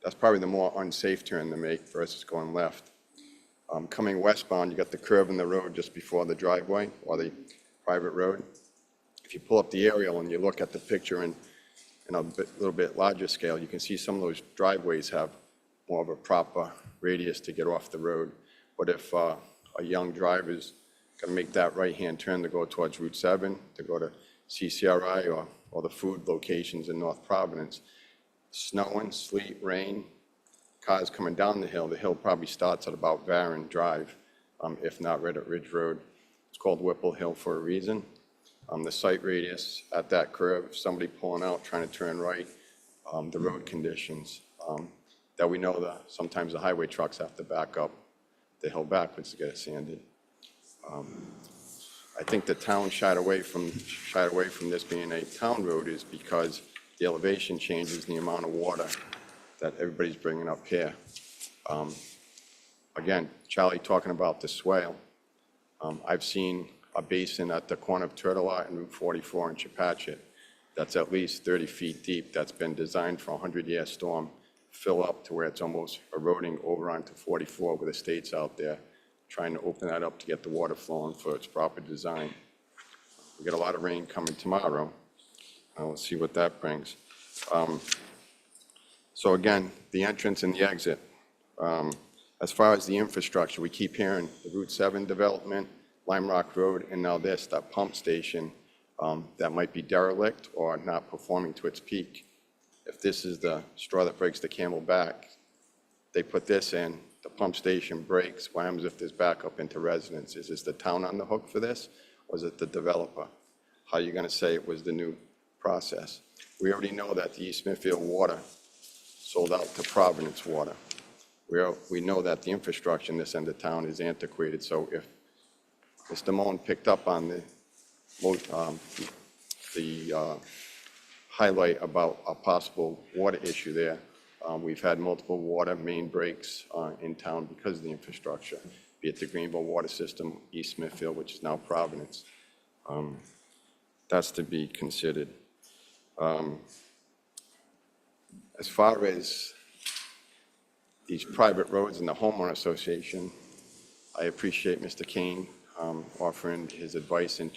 That's probably the more unsafe turn to make versus going left. Coming westbound, you got the curve in the road just before the driveway or the private road. If you pull up the aerial and you look at the picture in a little bit larger scale, you can see some of those driveways have more of a proper radius to get off the road. But if a young driver's going to make that right-hand turn to go towards Route 7, to go to CCRI or the food locations in North Providence, snowing, sleet, rain, cars coming down the hill probably starts at about Varon Drive, if not right at Ridge Road. It's called Whipple Hill for a reason. The sight radius at that curve, somebody pulling out, trying to turn right, the road conditions, that we know that sometimes the highway trucks have to back up the hill backwards to get it sanded. I think the town shied away from this being a town road is because the elevation changes and the amount of water that everybody's bringing up here. Again, Charlie talking about the swale. I've seen a basin at the corner of Turtle Lot and Route 44 in Chepachet that's at least 30 feet deep, that's been designed for a 100-year storm, fill up to where it's almost eroding over onto 44 with estates out there, trying to open that up to get the water flowing for its proper design. We got a lot of rain coming tomorrow. Let's see what that brings. So again, the entrance and the exit. As far as the infrastructure, we keep hearing the Route 7 development, Lime Rock Road, and now this, that pump station. that might be derelict or not performing to its peak. If this is the straw that breaks the camel back, they put this in, the pump station breaks, what happens if there's backup into residences? Is the town on the hook for this, or is it the developer? How are you gonna say it was the new process? We already know that the East Smithfield water sold out to Providence Water. We know that the infrastructure in this end of town is antiquated, so if Mr. Moen picked up on the highlight about a possible water issue there, we've had multiple water main breaks in town because of the infrastructure, be it the Greenville water system, East Smithfield, which is now Providence. That's to be considered. As far as these private roads and the homeowner association, I appreciate Mr. Kane offering his advice, and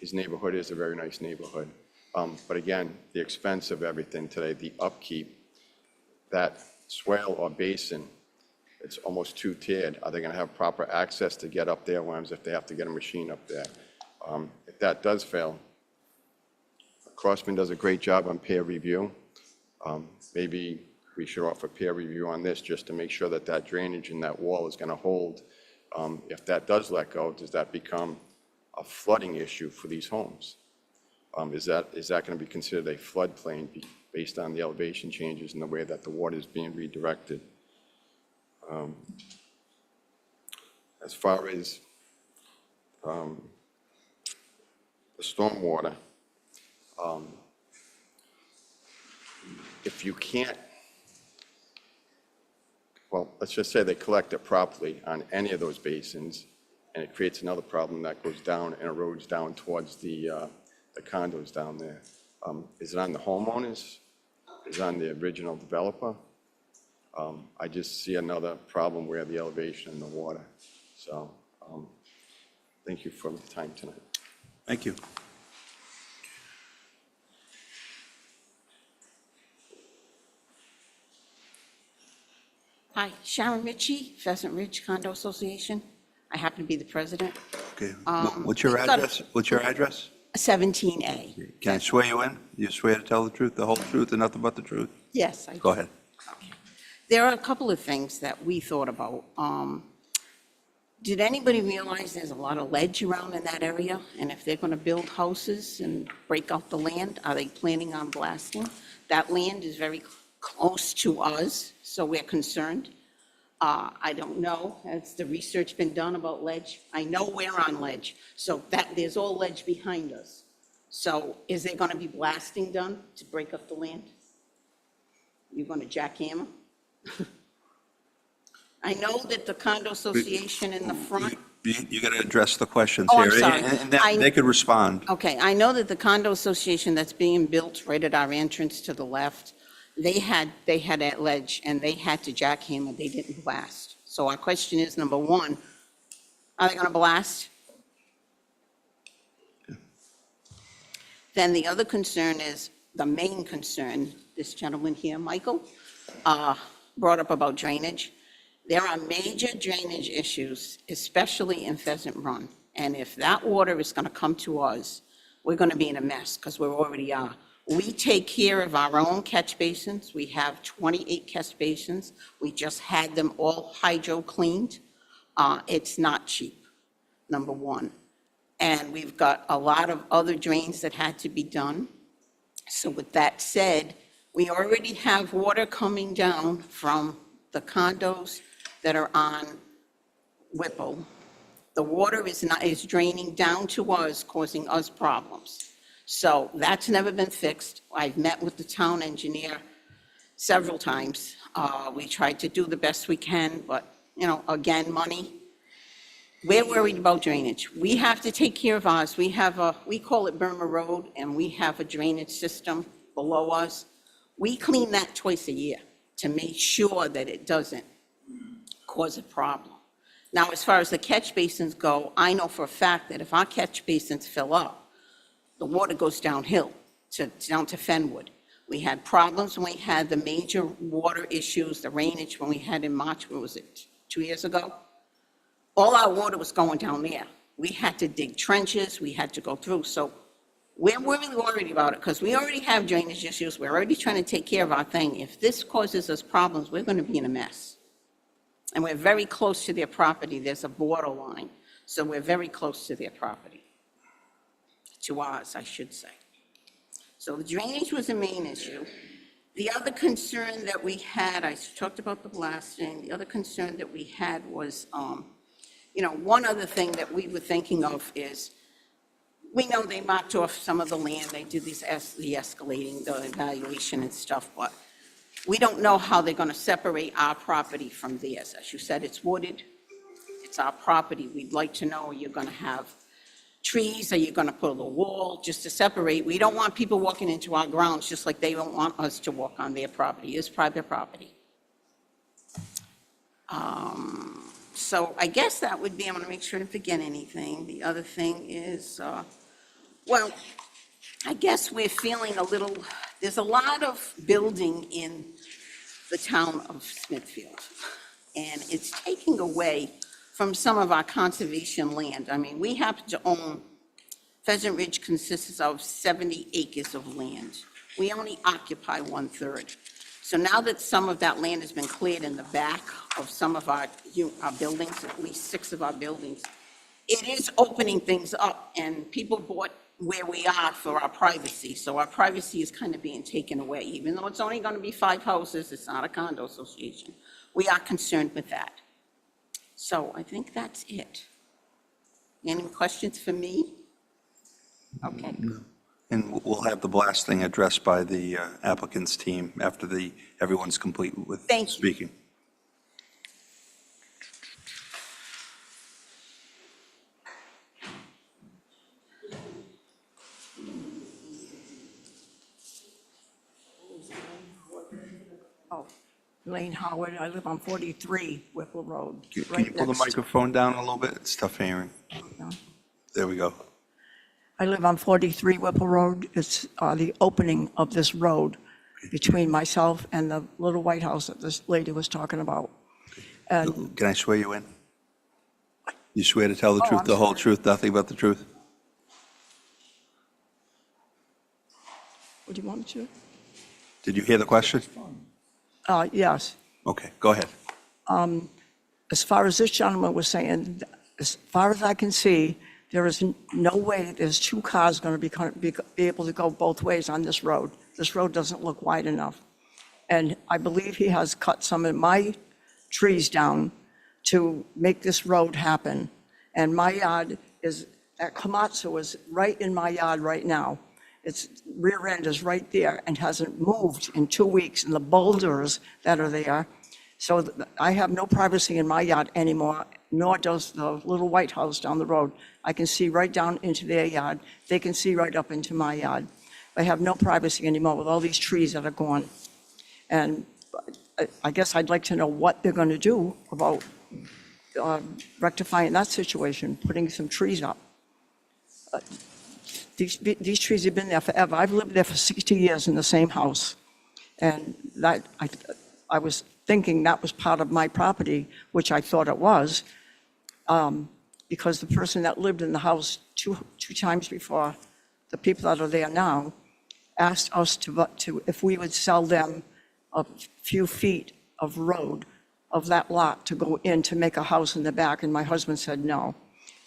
his neighborhood is a very nice neighborhood. But again, the expense of everything today, the upkeep, that swale or basin, it's almost two-tiered. Are they going to have proper access to get up there? What happens if they have to get a machine up there? If that does fail, Crossman does a great job on peer review. Maybe we should offer peer review on this just to make sure that that drainage in that wall is going to hold. If that does let go, does that become a flooding issue for these homes? Is that going to be considered a floodplain based on the elevation changes and the way that the water is being redirected? As far as the stormwater, if you can't, well, let's just say they collect it properly on any of those basins, and it creates another problem that goes down and erodes down towards the condos down there. Is it on the homeowners? Is it on the original developer? I just see another problem where the elevation and the water. So thank you for the time tonight. Thank you. Hi, Sharon Ritchie, Pheasant Ridge Condo Association. I happen to be the president. Okay. What's your we've got- address? What's your address? 17A. Can I swear you in? You swear to tell the truth, the whole truth, and nothing but the truth? Yes, I do. Go ahead. There are a couple of things that we thought about. Did anybody realize there's a lot of ledge around in that area? And if they're going to build houses and break out the land, are they planning on blasting? That land is very close to us, so we're concerned. I don't know, has the research been done about ledge? I know we're on ledge, so that, there's all ledge behind us. So is there going to be blasting done to break up the land? You're going to jackhammer? I know that the condo association in the front, You got to address the questions Oh, here. I'm sorry. And they could respond. okay, I know that the condo association that's being built right at our entrance to the left, they had that ledge and they had to jackhammer, they didn't blast. So our question is, number one, are they going to blast? Then the other concern is, the main concern, this gentleman here, Michael, brought up about drainage. There are major drainage issues, especially in Pheasant Run. And if that water is going to come to us, we're going to be in a mess, because we already are. We take care of our own catch basins. We have 28 catch basins. We just had them all hydro cleaned. It's not cheap, number one. And we've got a lot of other drains that had to be done. So with that said, we already have water coming down from the condos that are on Whipple. The water is draining down to us, causing us problems. So that's never been fixed. I've met with the town engineer several times. We tried to do the best we can, but, again, money. We're worried about drainage. We have to take care of ours. We call it Burma Road, and we have a drainage system below us. We clean that twice a year to make sure that it doesn't cause a problem. Now, as far as the catch basins go, I know for a fact that if our catch basins fill up, the water goes downhill, down to Fenwood. We had problems when we had the major water issues, the rainage when we had in March, what was it, 2 years ago? All our water was going down there. We had to dig trenches, we had to go through. So We're really worried about it because we already have drainage issues. We're already trying to take care of our thing. If this causes us problems, we're going to be in a mess. And we're very close to their property. There's a borderline. So we're very close to their property. To ours, I should say. So the drainage was a main issue. The other concern that we had, I talked about the blasting. The other concern that we had was, one other thing that we were thinking of is, we know they marked off some of the land, they did the escalating, the evaluation and stuff, but we don't know how they're gonna separate our property from theirs. As you said, it's wooded, it's our property. We'd like to know, are you gonna have trees, are you gonna put a little wall just to separate? We don't want people walking into our grounds, just like they don't want us to walk on their property. It's private property. So I guess that would be, I'm gonna make sure to forget anything. The other thing is, well, I guess we're feeling a little, there's a lot of building in the town of Smithfield, and it's taking away from some of our conservation land. I mean, we happen to own, Pheasant Ridge consists of 70 acres of land. We only occupy 1/3. So now that some of that land has been cleared in the back of some of our buildings, at least 6 of our buildings, it is opening things up, and people bought where we are for our privacy. So our privacy is kind of being taken away. Even though it's only going to be 5 houses, it's not a condo association. We are concerned with that. So I think that's it. Any questions for me? Okay. And we'll have the blasting addressed by the applicant's team after everyone's complete with Thank you. speaking. Oh, Elaine Howard, I live on 43 Whipple Road. Can you pull the microphone down a little bit? It's tough hearing. There we go. I live on 43 Whipple Road. It's the opening of this road between myself and the little white house that this lady was talking about. And Can I swear you in? You swear to tell the Oh, truth, I'm the whole sorry. truth, nothing but the truth? what do you want me to? Did you hear the question? Yes. Okay, go ahead. As far as this gentleman was saying, as far as I can see, there is no way there's 2 cars going to be able to go both ways on this road. This road doesn't look wide enough. And I believe he has cut some of my trees down to make this road happen. And my yard is, that Komatsu is right in my yard right now. Its rear end is right there and hasn't moved in 2 weeks, and the boulders that are there. So I have no privacy in my yard anymore, nor does the little white house down the road. I can see right down into their yard. They can see right up into my yard. I have no privacy anymore with all these trees that are gone. And I guess I'd like to know what they're going to do about rectifying that situation, putting some trees up. These trees have been there forever. I've lived there for 60 years in the same house. And that I was thinking that was part of my property, which I thought it was, because the person that lived in the house two times before, the people that are there now, asked us to if we would sell them a few feet of road of that lot to go in to make a house in the back, and my husband said no.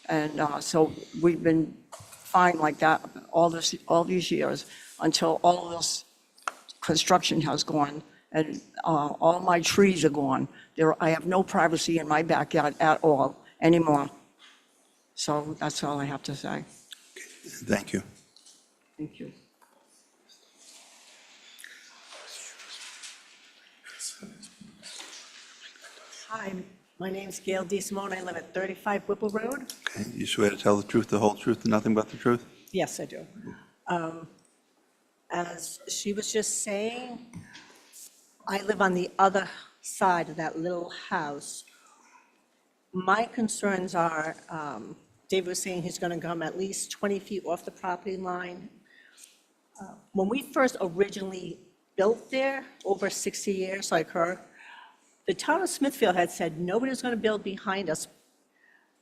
And so we've been fine like that all these years until all this construction has gone and all my trees are gone. I have no privacy in my backyard at all anymore. So that's all I have to say. Thank you. Thank you. Hi, my name's Gail DeSimone. I live at 35 Whipple Road. Okay, you swear to tell the truth, the whole truth, and nothing but the truth? Yes, I do. As she was just saying, I live on the other side of that little house. My concerns are, David was saying he's going to come at least 20 feet off the property line. When we first originally built there, over 60 years like her, the town of Smithfield had said nobody was going to build behind us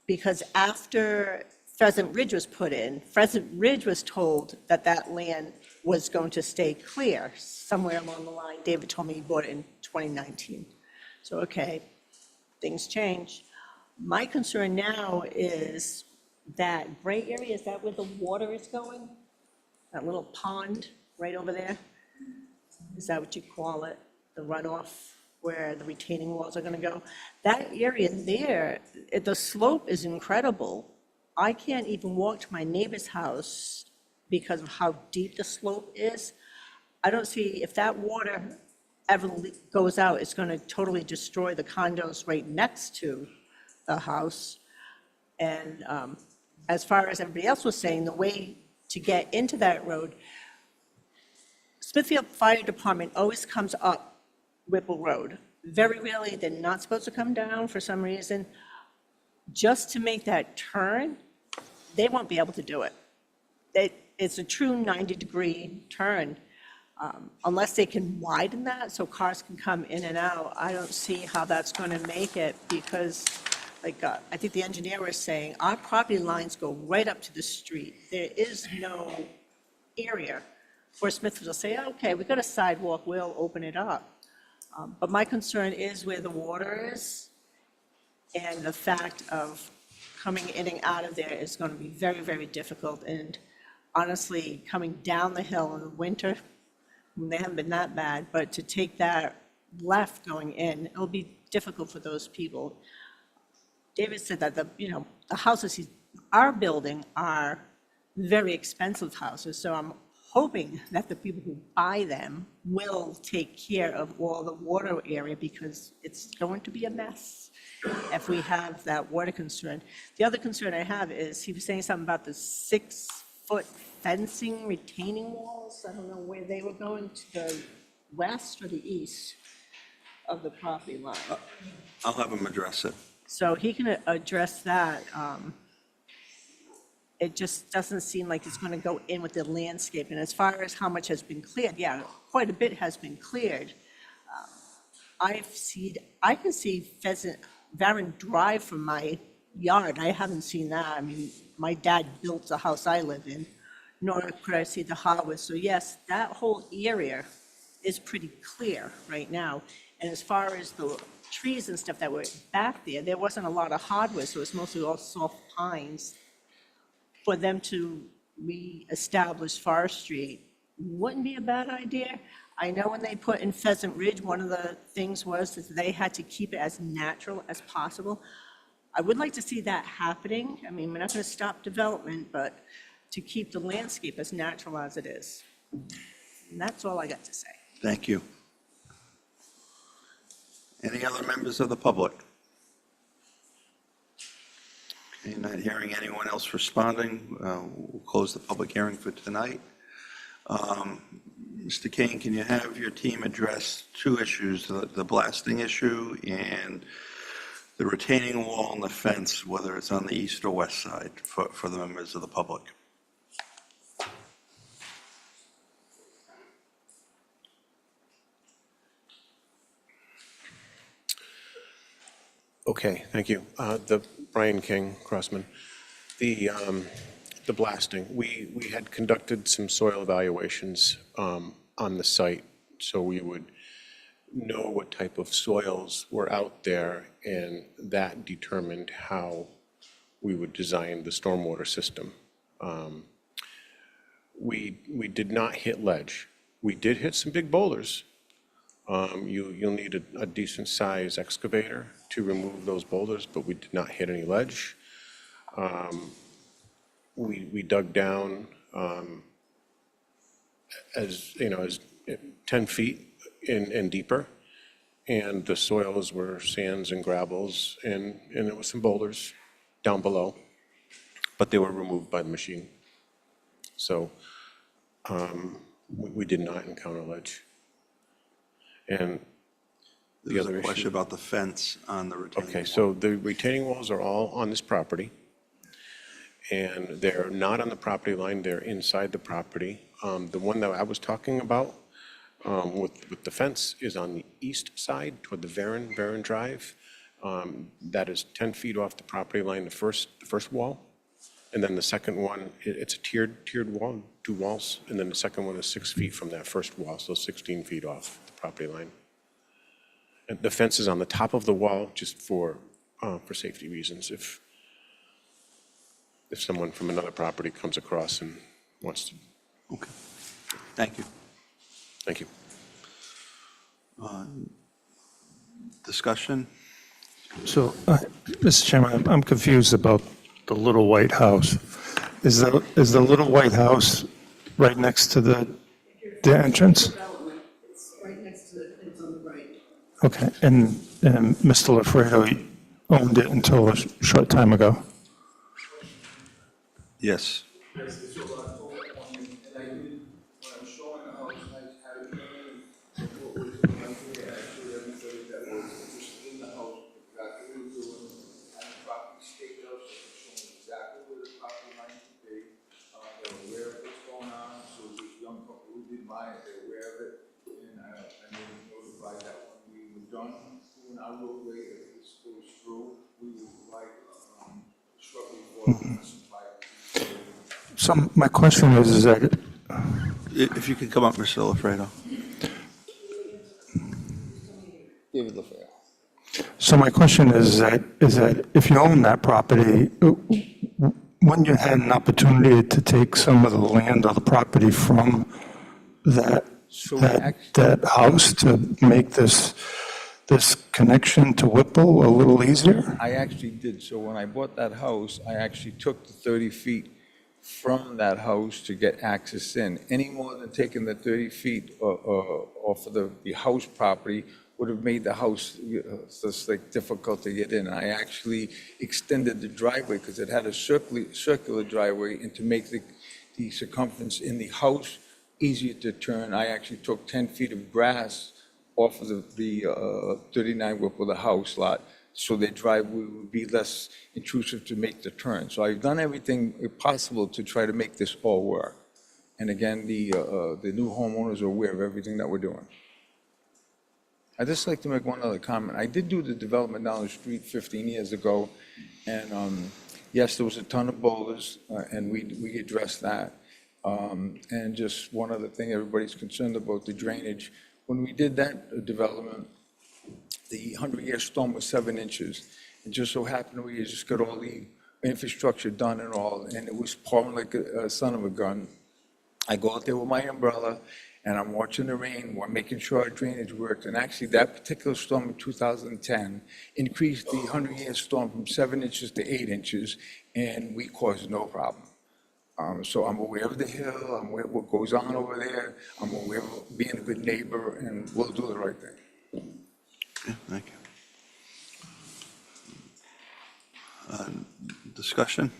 because after Pheasant Ridge was put in, Pheasant Ridge was told that that land was going to stay clear. Somewhere along the line, David told me he bought it in 2019. So, okay, things change. My concern now is that gray area, is that where the water is going? That little pond right over there? Is that what you call it? The runoff where the retaining walls are gonna go? That area there, the slope is incredible. I can't even walk to my neighbor's house because of how deep the slope is. I don't see, if that water ever goes out, it's gonna totally destroy the condos right next to the house. And as far as everybody else was saying, the way to get into that road, Smithfield Fire Department always comes up Whipple Road. Very rarely, they're not supposed to come down for some reason. Just to make that turn, they won't be able to do it. It's a true 90-degree turn. Unless they can widen that so cars can come in and out, I don't see how that's going to make it because, like, I think the engineer was saying, our property lines go right up to the street. There is no area where Smithfield will say, okay, we've got a sidewalk, we'll open it up. But my concern is where the water is, and the fact of coming in and out of there is going to be very, very difficult. And honestly, coming down the hill in the winter, they haven't been that bad, but to take that left going in, it'll be difficult for those people. David said that the houses he are building are very expensive houses, so I'm hoping that the people who buy them will take care of all the water area because it's going to be a mess if we have that water concern. The other concern I have is he was saying something about the 6-foot fencing retaining walls. I don't know where they were going, to the west or the east of the property line. I'll have him address it. So he can address that. It just doesn't seem like it's going to go in with the landscape. And as far as how much has been cleared, yeah, quite a bit has been cleared. I can see Pheasant Barren Drive from my yard. I haven't seen that. I mean, my dad built the house I live in, nor could I see the hardwood. So yes, that whole area is pretty clear right now. And as far as the trees and stuff that were back there, there wasn't a lot of hardwood, so it's mostly all soft pines. For them to reestablish forestry wouldn't be a bad idea. I know when they put in Pheasant Ridge, one of the things was that they had to keep it as natural as possible. I would like to see that happening. I mean, we're not going to stop development, but to keep the landscape as natural as it is. And that's all I got to say. Thank you. Any other members of the public? Okay, not hearing anyone else responding, we'll close the public hearing for tonight. Mr. Kane, can you have your team address two issues, the blasting issue and the retaining wall and the fence, whether it's on the east or west side, for the members of the public? Okay, thank you. The Brian King, Crossman. The blasting, we had conducted some soil evaluations on the site, so we would know what type of soils were out there, and that determined how we would design the stormwater system. We did not hit ledge. We did hit some big boulders. You'll need a decent size excavator to remove those boulders, but we did not hit any ledge. We dug down as 10 feet and deeper, and the soils were sands and gravels, and there was some boulders down below, but they were removed by the machine. So we did not encounter ledge. And the There's other a question issue. about the fence on the retaining wall. Okay, so the retaining walls are all on this property, and they're not on the property line, they're inside the property. The one that I was talking about with the fence is on the east side toward the Barren Drive. That is 10 feet off the property line, the first wall. And then the second one, it's a tiered wall, 2 walls, and then the second one is 6 feet from that first wall, so 16 feet off the property line. And the fence is on the top of the wall just for safety reasons. If someone from another property comes across and wants to. Okay. Thank you. Thank you. Discussion? So, Mr. Chairman, I'm confused about the little white house. Is the little white house right next to the entrance? It's right next to the, it's on the right. Okay, and Mr. LaFredo owned it until a short time ago? Yes. So my question is that, If you could come up, Mr. LaFredo. David LaFair. so my question is that if you own that property, wouldn't you have an opportunity to take some of the land or the property from that house to make this connection to Whipple a little easier? I actually did. So when I bought that house, I actually took the 30 feet from that house to get access in. Any more than taking the 30 feet off of the house property would have made the house just like difficult to get in. I actually extended the driveway because it had a circular driveway, and to make the circumference in the house easier to turn, I actually took 10 feet of grass off of the 39 Whipple, the house lot, so their driveway would be less intrusive to make the turn. So I've done everything possible to try to make this all work. And again, the new homeowners are aware of everything that we're doing. I'd just like to make one other comment. I did do the development down the street 15 years ago, and yes, there was a ton of boulders, and we addressed that. And just one other thing, everybody's concerned about the drainage. When we did that development, the 100-year storm was 7 inches. It just so happened we just got all the infrastructure done and all, and it was pouring like a son of a gun. I go out there with my umbrella, and I'm watching the rain, we're making sure our drainage worked. And actually, that particular storm in 2010 increased the 100-year storm from 7 inches to 8 inches, and we caused no problem. So I'm aware of the hill, I'm aware of what goes on over there, I'm aware of being a good neighbor, and we'll do the right thing. Okay, thank you. Discussion?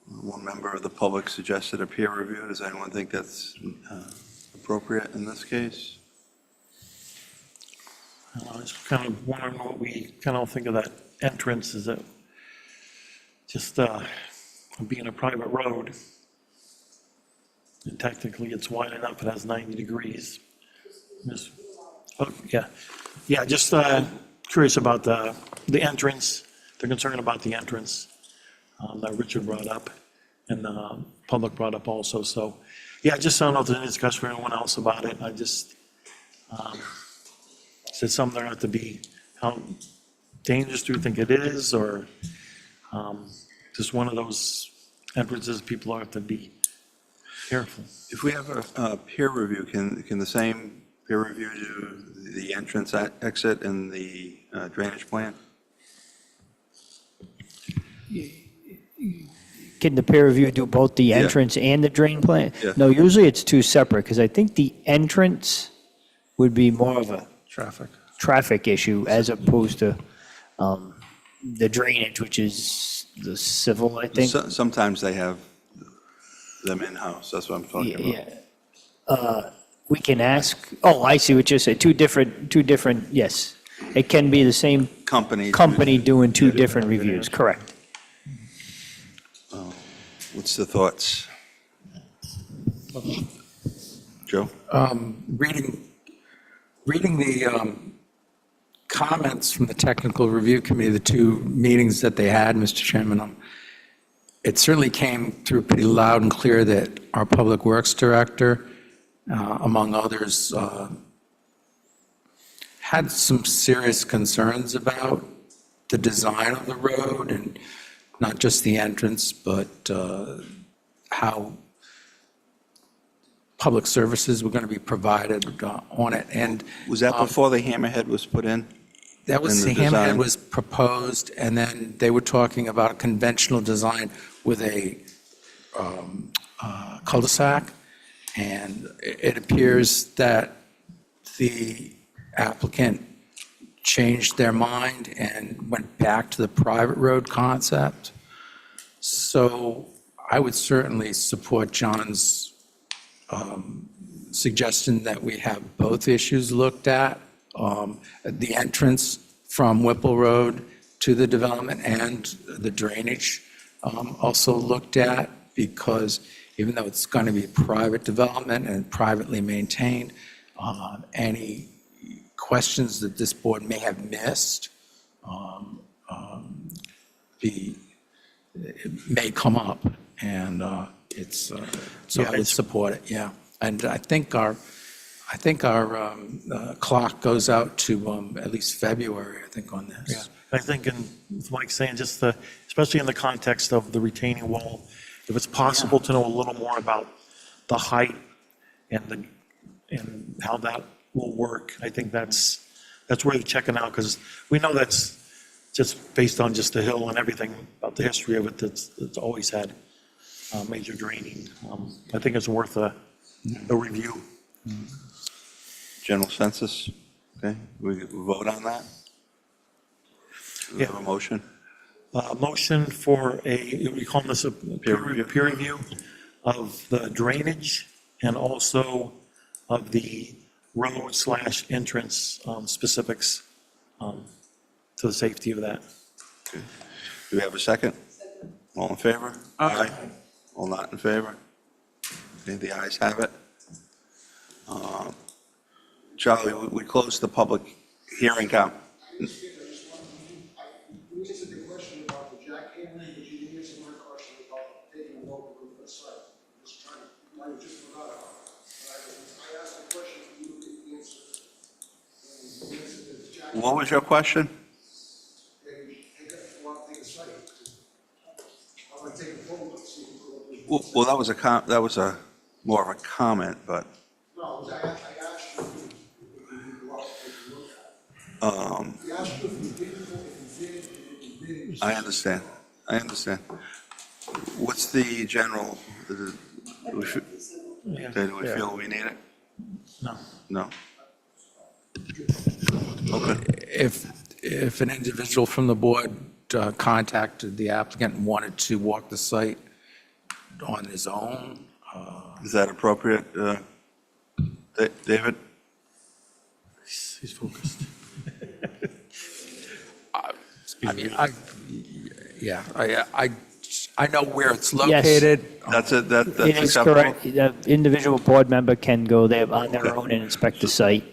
One member of the public suggested a peer review. Does anyone think that's appropriate in this case? I was kind of wondering what we kind of think of that entrance. Is it just being a private road? And technically, it's wide enough. It has 90 degrees. Yeah, just curious about the entrance. They're concerned about the entrance that Richard brought up, and the public brought up also. So, yeah, just I don't know if there's any discussion with anyone else about it. I just said something there have to be. How dangerous do you think it is, or just one of those entrances people have to be careful? If we have a peer review, can the same peer review do the entrance exit and the drainage plan? Can the peer review do both the Yeah. entrance and the drain plan? Yeah. No, usually it's two separate, because I think the entrance would be more of a traffic issue as opposed to the drainage, which is the civil, I think. Sometimes they have them in-house, that's what I'm talking about. Yeah. We can ask, oh, I see what you're saying, two different, yes. It can be the same company doing two different reviews, correct. What's the thoughts? Joe? Reading the comments from the Technical Review Committee, the two meetings that they had, Mr. Chairman, it certainly came through pretty loud and clear that our Public Works Director, among others, had some serious concerns about the design of the road, and not just the entrance, but how public services were going to be provided on it. And Was that before the hammerhead was put in? that was, in the the hammerhead design? was proposed, and then they were talking about a conventional design with a cul-de-sac. And it appears that the applicant changed their mind and went back to the private road concept. So I would certainly support John's suggestion that we have both issues looked at, the entrance from Whipple Road to the development and the drainage also looked at, because even though it's going to be private development and privately maintained, any questions that this board may have missed may come up, and so I would support it, yeah. And I think our clock goes out to at least February, I think, on this. Yeah, I think, and with Mike saying, just the, especially in the context of the retaining wall, if it's possible to know a little more about the height and how that will work, I think that's worth checking out, because we know that's just based on just the hill and everything about the history of it, that's always had major draining. I think it's worth a review. General census, okay, we vote on that? Do we have a motion? Motion for we call this a peer review of the drainage and also of the road/entrance specifics to the safety of that. Okay. Do we have a second? All in favor? Aye. All not in favor? Okay, the ayes have it. Charlie, we closed the public hearing count. You answered the question about the jackhammering, but you didn't answer my question about taking a local group at site. Just trying to, just forgot about it. I asked the question, you didn't answer it. And you answered the jackhammering. What was your question? Well, take a site. I want to take a photo, see if it Well, that was a more of a comment, but No, I asked you if you go out and take a look at it. I asked you if you didn't, if you did. I understand. What's the general, do we feel we need it? No. No? Okay. If an individual from the board contacted the applicant and wanted to walk the site on his own. Is that appropriate, David? He's focused. I know where it's located. That's It is acceptable? correct. The individual board member can go there on their own and inspect the site.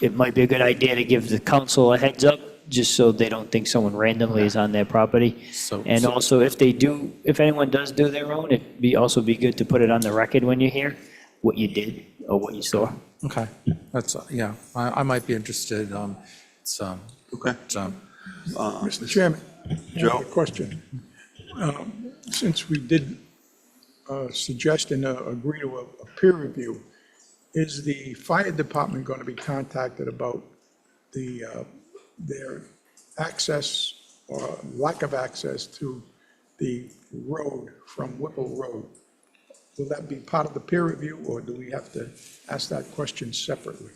It might be a good idea to give the council a heads up, just so they don't think someone randomly is on their property. And also, if anyone does do their own, it'd also be good to put it on the record when you're here, what you did or what you saw. Okay, that's, yeah, I might be interested. Okay. Mr. Chairman, Joe? I have a question. Since we did suggest and agree to a peer review, is the fire department going to be contacted about their access or lack of access to the road from Whipple Road? Will that be part of the peer review, or do we have to ask that question separately?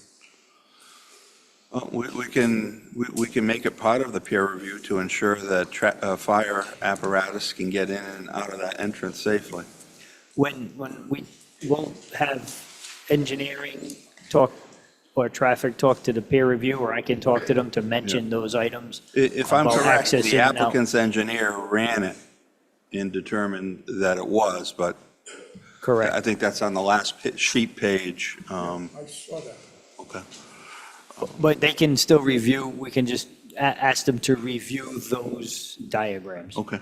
We can make it part of the peer review to ensure that fire apparatus can get in and out of that entrance safely. When we won't have engineering talk or traffic talk to the peer review, or I can talk to them to mention those items. If I'm about correct, access the in and out. applicant's engineer ran it and determined that it was, but Correct. I think that's on the last sheet page. I saw that. Okay. But they can still review, we can just ask them to review those diagrams. Okay.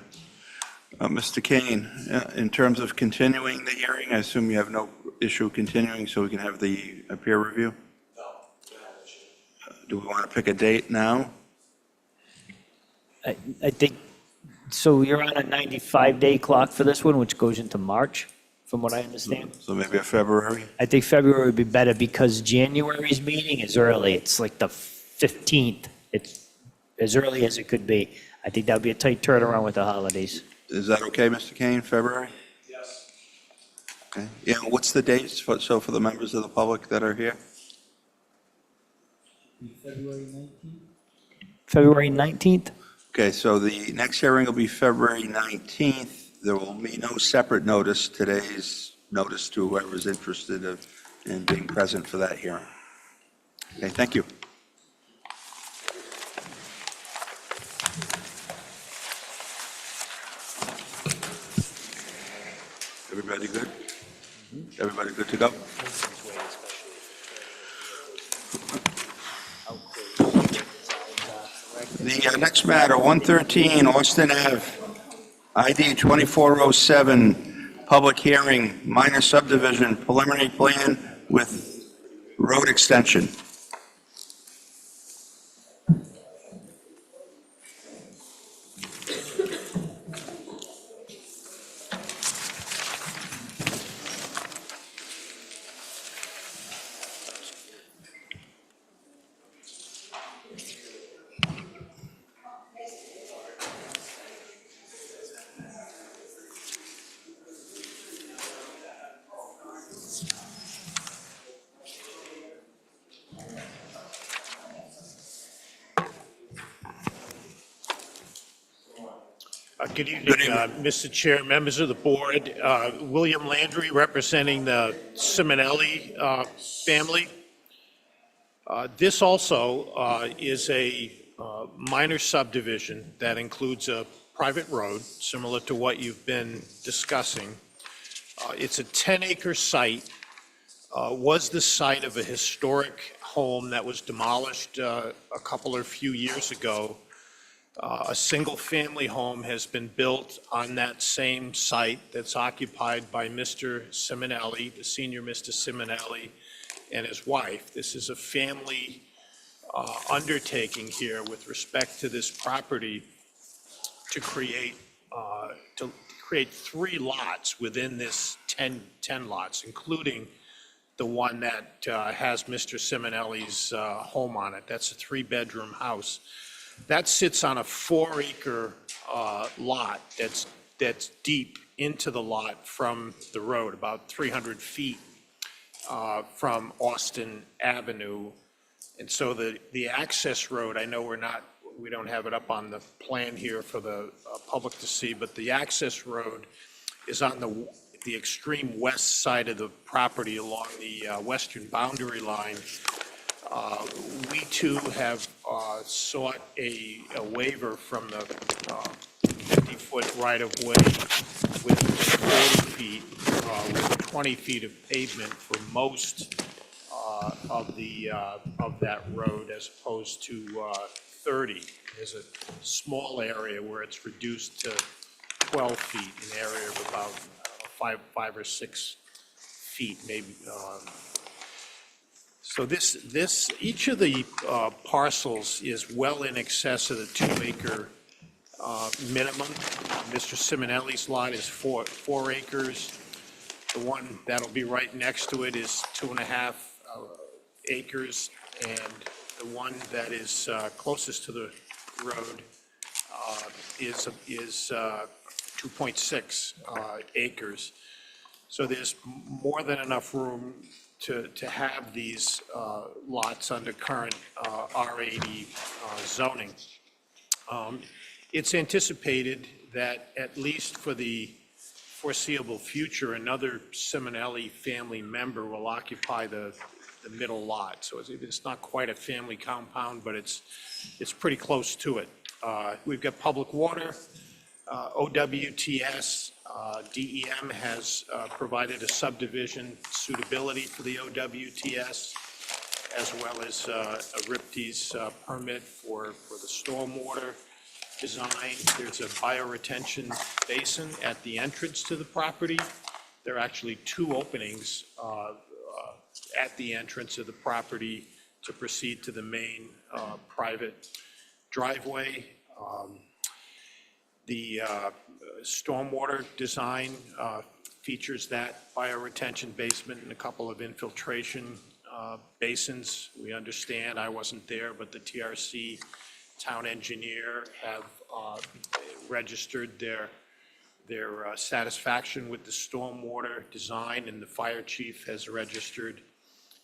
Mr. Kane, in terms of continuing the hearing, I assume you have no issue continuing so we can have the peer review? No. Do we want to pick a date now? I think, so you're on a 95-day clock for this one, which goes into March, from what I understand? So maybe a February? I think February would be better because January's meeting is early. It's like the 15th. It's as early as it could be. I think that would be a tight turnaround with the holidays. Is that okay, Mr. Kane, February? Yes. Okay. Yeah, what's the dates for the members of the public that are here? February 19th? Okay, so the next hearing will be February 19th. There will be no separate notice. Today's notice to whoever's interested in being present for that hearing. Okay, thank you. Everybody good? Everybody good to go? The next matter, 113 Austin Ave, ID 2407, public hearing, minor subdivision, preliminary plan with road extension. Good evening, Good evening. Mr. Chair, members of the board. William Landry, representing the Simonelli family. This also is a minor subdivision that includes a private road, similar to what you've been discussing. It's a 10-acre site, was the site of a historic home that was demolished a few years ago. A single-family home has been built on that same site that's occupied by Mr. Simonelli, the senior Mr. Simonelli, and his wife. This is a family undertaking here with respect to this property to create 3 lots within this 10 lots, including the one that has Mr. Simonelli's home on it. That's a 3-bedroom house. That sits on a 4-acre lot that's deep into the lot from the road, about 300 feet from Austin Avenue. And so the access road, I know we don't have it up on the plan here for the public to see, but the access road is on the extreme west side of the property along the western boundary line. We too have sought a waiver from the 50-foot right-of-way with 40 feet, with 20 feet of pavement for most of that road, as opposed to 30. There's a small area where it's reduced to 12 feet, an area of about 5 or 6 feet, maybe. So each of the parcels is well in excess of the 2-acre minimum. Mr. Simonelli's lot is 4 acres. The one that'll be right next to it is 2.5 acres, and the one that is closest to the road is 2.6 acres. So there's more than enough room to have these lots under current R80 zoning. It's anticipated that at least for the foreseeable future, another Simonelli family member will occupy the middle lot. So it's not quite a family compound, but it's pretty close to it. We've got public water, OWTS, DEM has provided a subdivision suitability for the OWTS. as well as a RIPD's permit for the stormwater design. There's a bioretention basin at the entrance to the property. There are actually two openings at the entrance of the property to proceed to the main private driveway. The stormwater design features that bioretention basement and a couple of infiltration basins. We understand, I wasn't there, but the TRC town engineer have registered their satisfaction with the stormwater design, and the fire chief has registered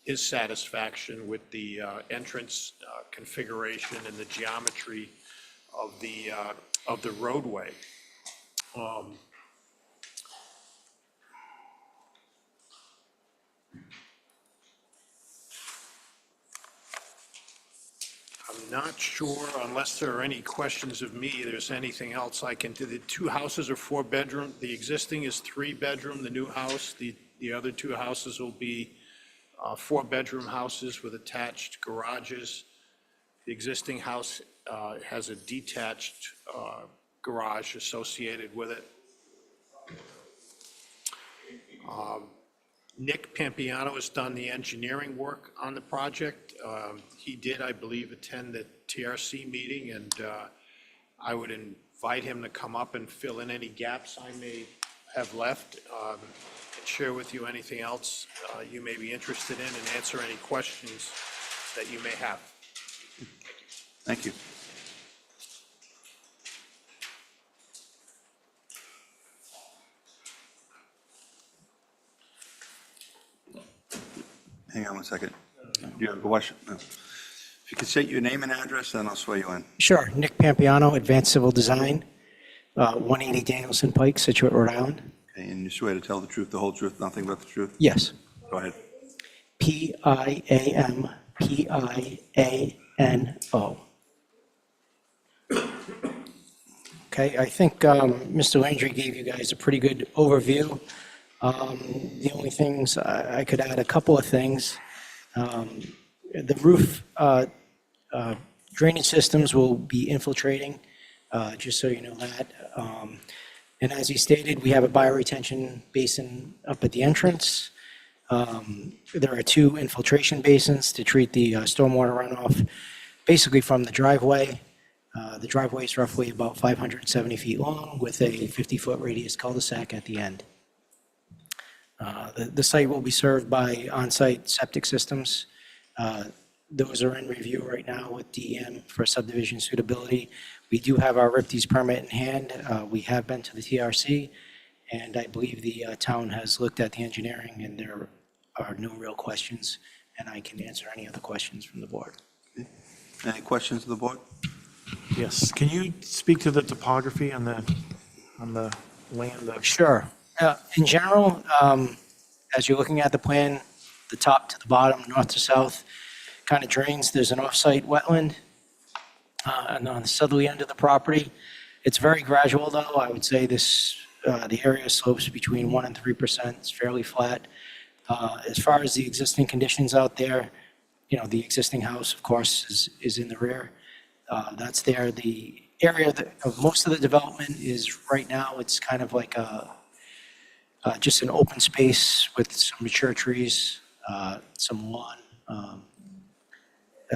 his satisfaction with the entrance configuration and the geometry of the roadway. I'm not sure, unless there are any questions of me, there's anything else I can do. The two houses are 4-bedroom. The existing is 3-bedroom, the new house. The other two houses will be 4-bedroom houses with attached garages. The existing house has a detached garage associated with it. Nick Pampiano has done the engineering work on the project. He did, I believe, attend the TRC meeting, and I would invite him to come up and fill in any gaps I may have left, and share with you anything else you may be interested in, and answer any questions that you may have. Thank you. Hang on one second. Do you have a question? No. If you could state your name and address, then I'll swear you in. Sure. Nick Pampiano, Advanced Civil Design, 180 Danielson Pike, Situate, Rhode Island. Okay, and you swear to tell the truth, the whole truth, nothing but the truth? Yes. Go ahead. Piampiano. Okay, I think Mr. Landry gave you guys a pretty good overview. The only things, I could add a couple of things. The roof drainage systems will be infiltrating, just so you know that. And as he stated, we have a bioretention basin up at the entrance. There are 2 infiltration basins to treat the stormwater runoff, basically from the driveway. The driveway is roughly about 570 feet long with a 50-foot radius cul-de-sac at the end. The site will be served by on-site septic systems. Those are in review right now with DEM for subdivision suitability. We do have our RIPD's permit in hand. We have been to the TRC, and I believe the town has looked at the engineering, and there are no real questions, and I can answer any other questions from the board. Okay. Any questions of the board? Yes, can you speak to the topography on the land? Sure. In general, as you're looking at the plan, the top to the bottom, north to south, kind of drains. There's an off-site wetland and on the southerly end of the property. It's very gradual, though. I would say the area slopes between 1% and 3%. It's fairly flat. As far as the existing conditions out there, the existing house, of course, is in the rear. That's there. The area of most of the development is right now, it's kind of like just an open space with some mature trees, some lawn,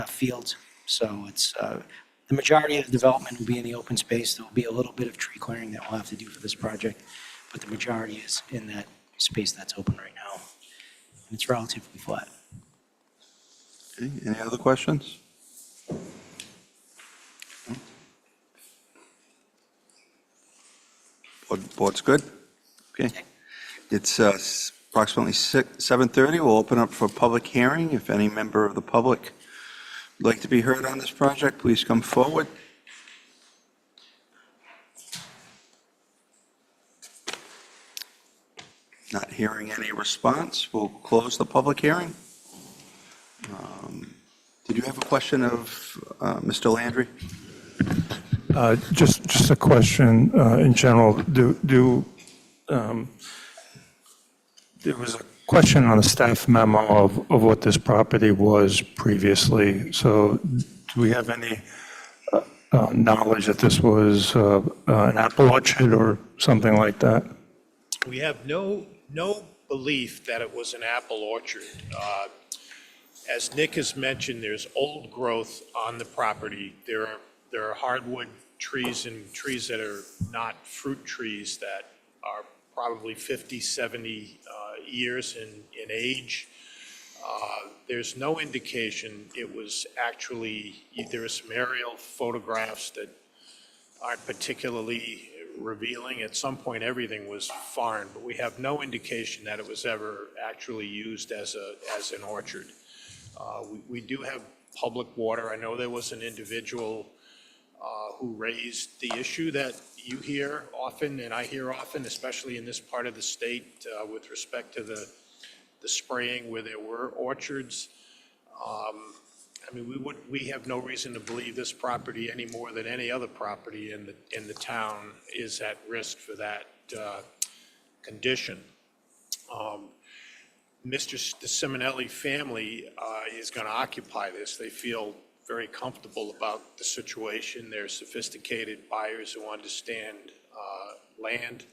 fields. So it's the majority of the development will be in the open space. There will be a little bit of tree clearing that we'll have to do for this project, but the majority is in that space that's open right now. And it's relatively flat. Okay, any other questions? Board's good? Okay. It's approximately 7:30. We'll open up for a public hearing. If any member of the public would like to be heard on this project, please come forward. Not hearing any response, we'll close the public hearing. Did you have a question of Mr. Landry? Just a question in general. There was a Question on the staff memo of what this property was previously. So do we have any knowledge that this was an apple orchard or something like that? We have no belief that it was an apple orchard. As Nick has mentioned, there's old growth on the property. There are hardwood trees and trees that are not fruit trees that are probably 50, 70 years in age. There's no indication it was actually, there are some aerial photographs that aren't particularly revealing. At some point, everything was farmed, but we have no indication that it was ever actually used as an orchard. We do have public water. I know there was an individual who raised the issue that you hear often, and I hear often, especially in this part of the state, with respect to the spraying where there were orchards. I mean, we have no reason to believe this property any more than any other property in the town is at risk for that condition. The Simonelli family is going to occupy this. They feel very comfortable about the situation. They're sophisticated buyers who understand land.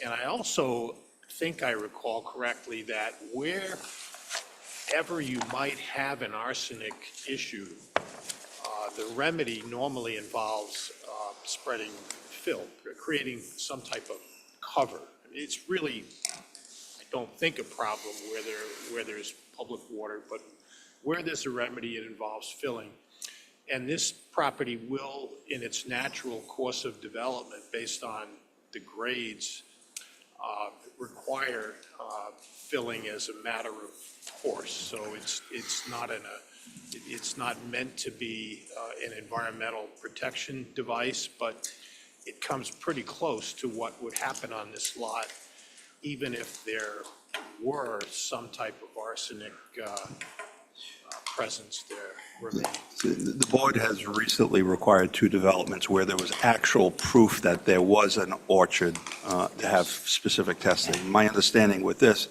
And I also think I recall correctly that wherever you might have an arsenic issue, the remedy normally involves spreading fill, creating some type of cover. It's really, I don't think, a problem where there's public water, but where there's a remedy, it involves filling. And this property will, in its natural course of development, based on the grades, require filling as a matter of course. So it's not meant to be an environmental protection device, but it comes pretty close to what would happen on this lot, even if there were some type of arsenic presence there remaining. The board has recently required 2 developments where there was actual proof that there was an orchard to have specific testing. My understanding with this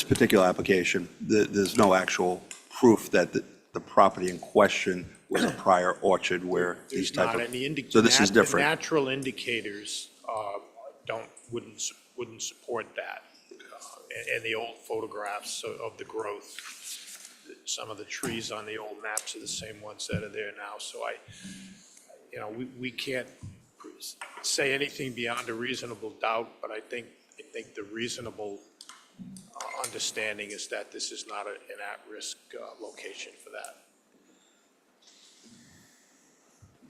particular application, there's no actual proof that the property in question was a prior orchard where these type of, so this is different. The natural indicators wouldn't support that. And the old photographs of the growth, some of the trees on the old maps are the same ones that are there now. So we can't say anything beyond a reasonable doubt, but I think the reasonable understanding is that this is not an at-risk location for that.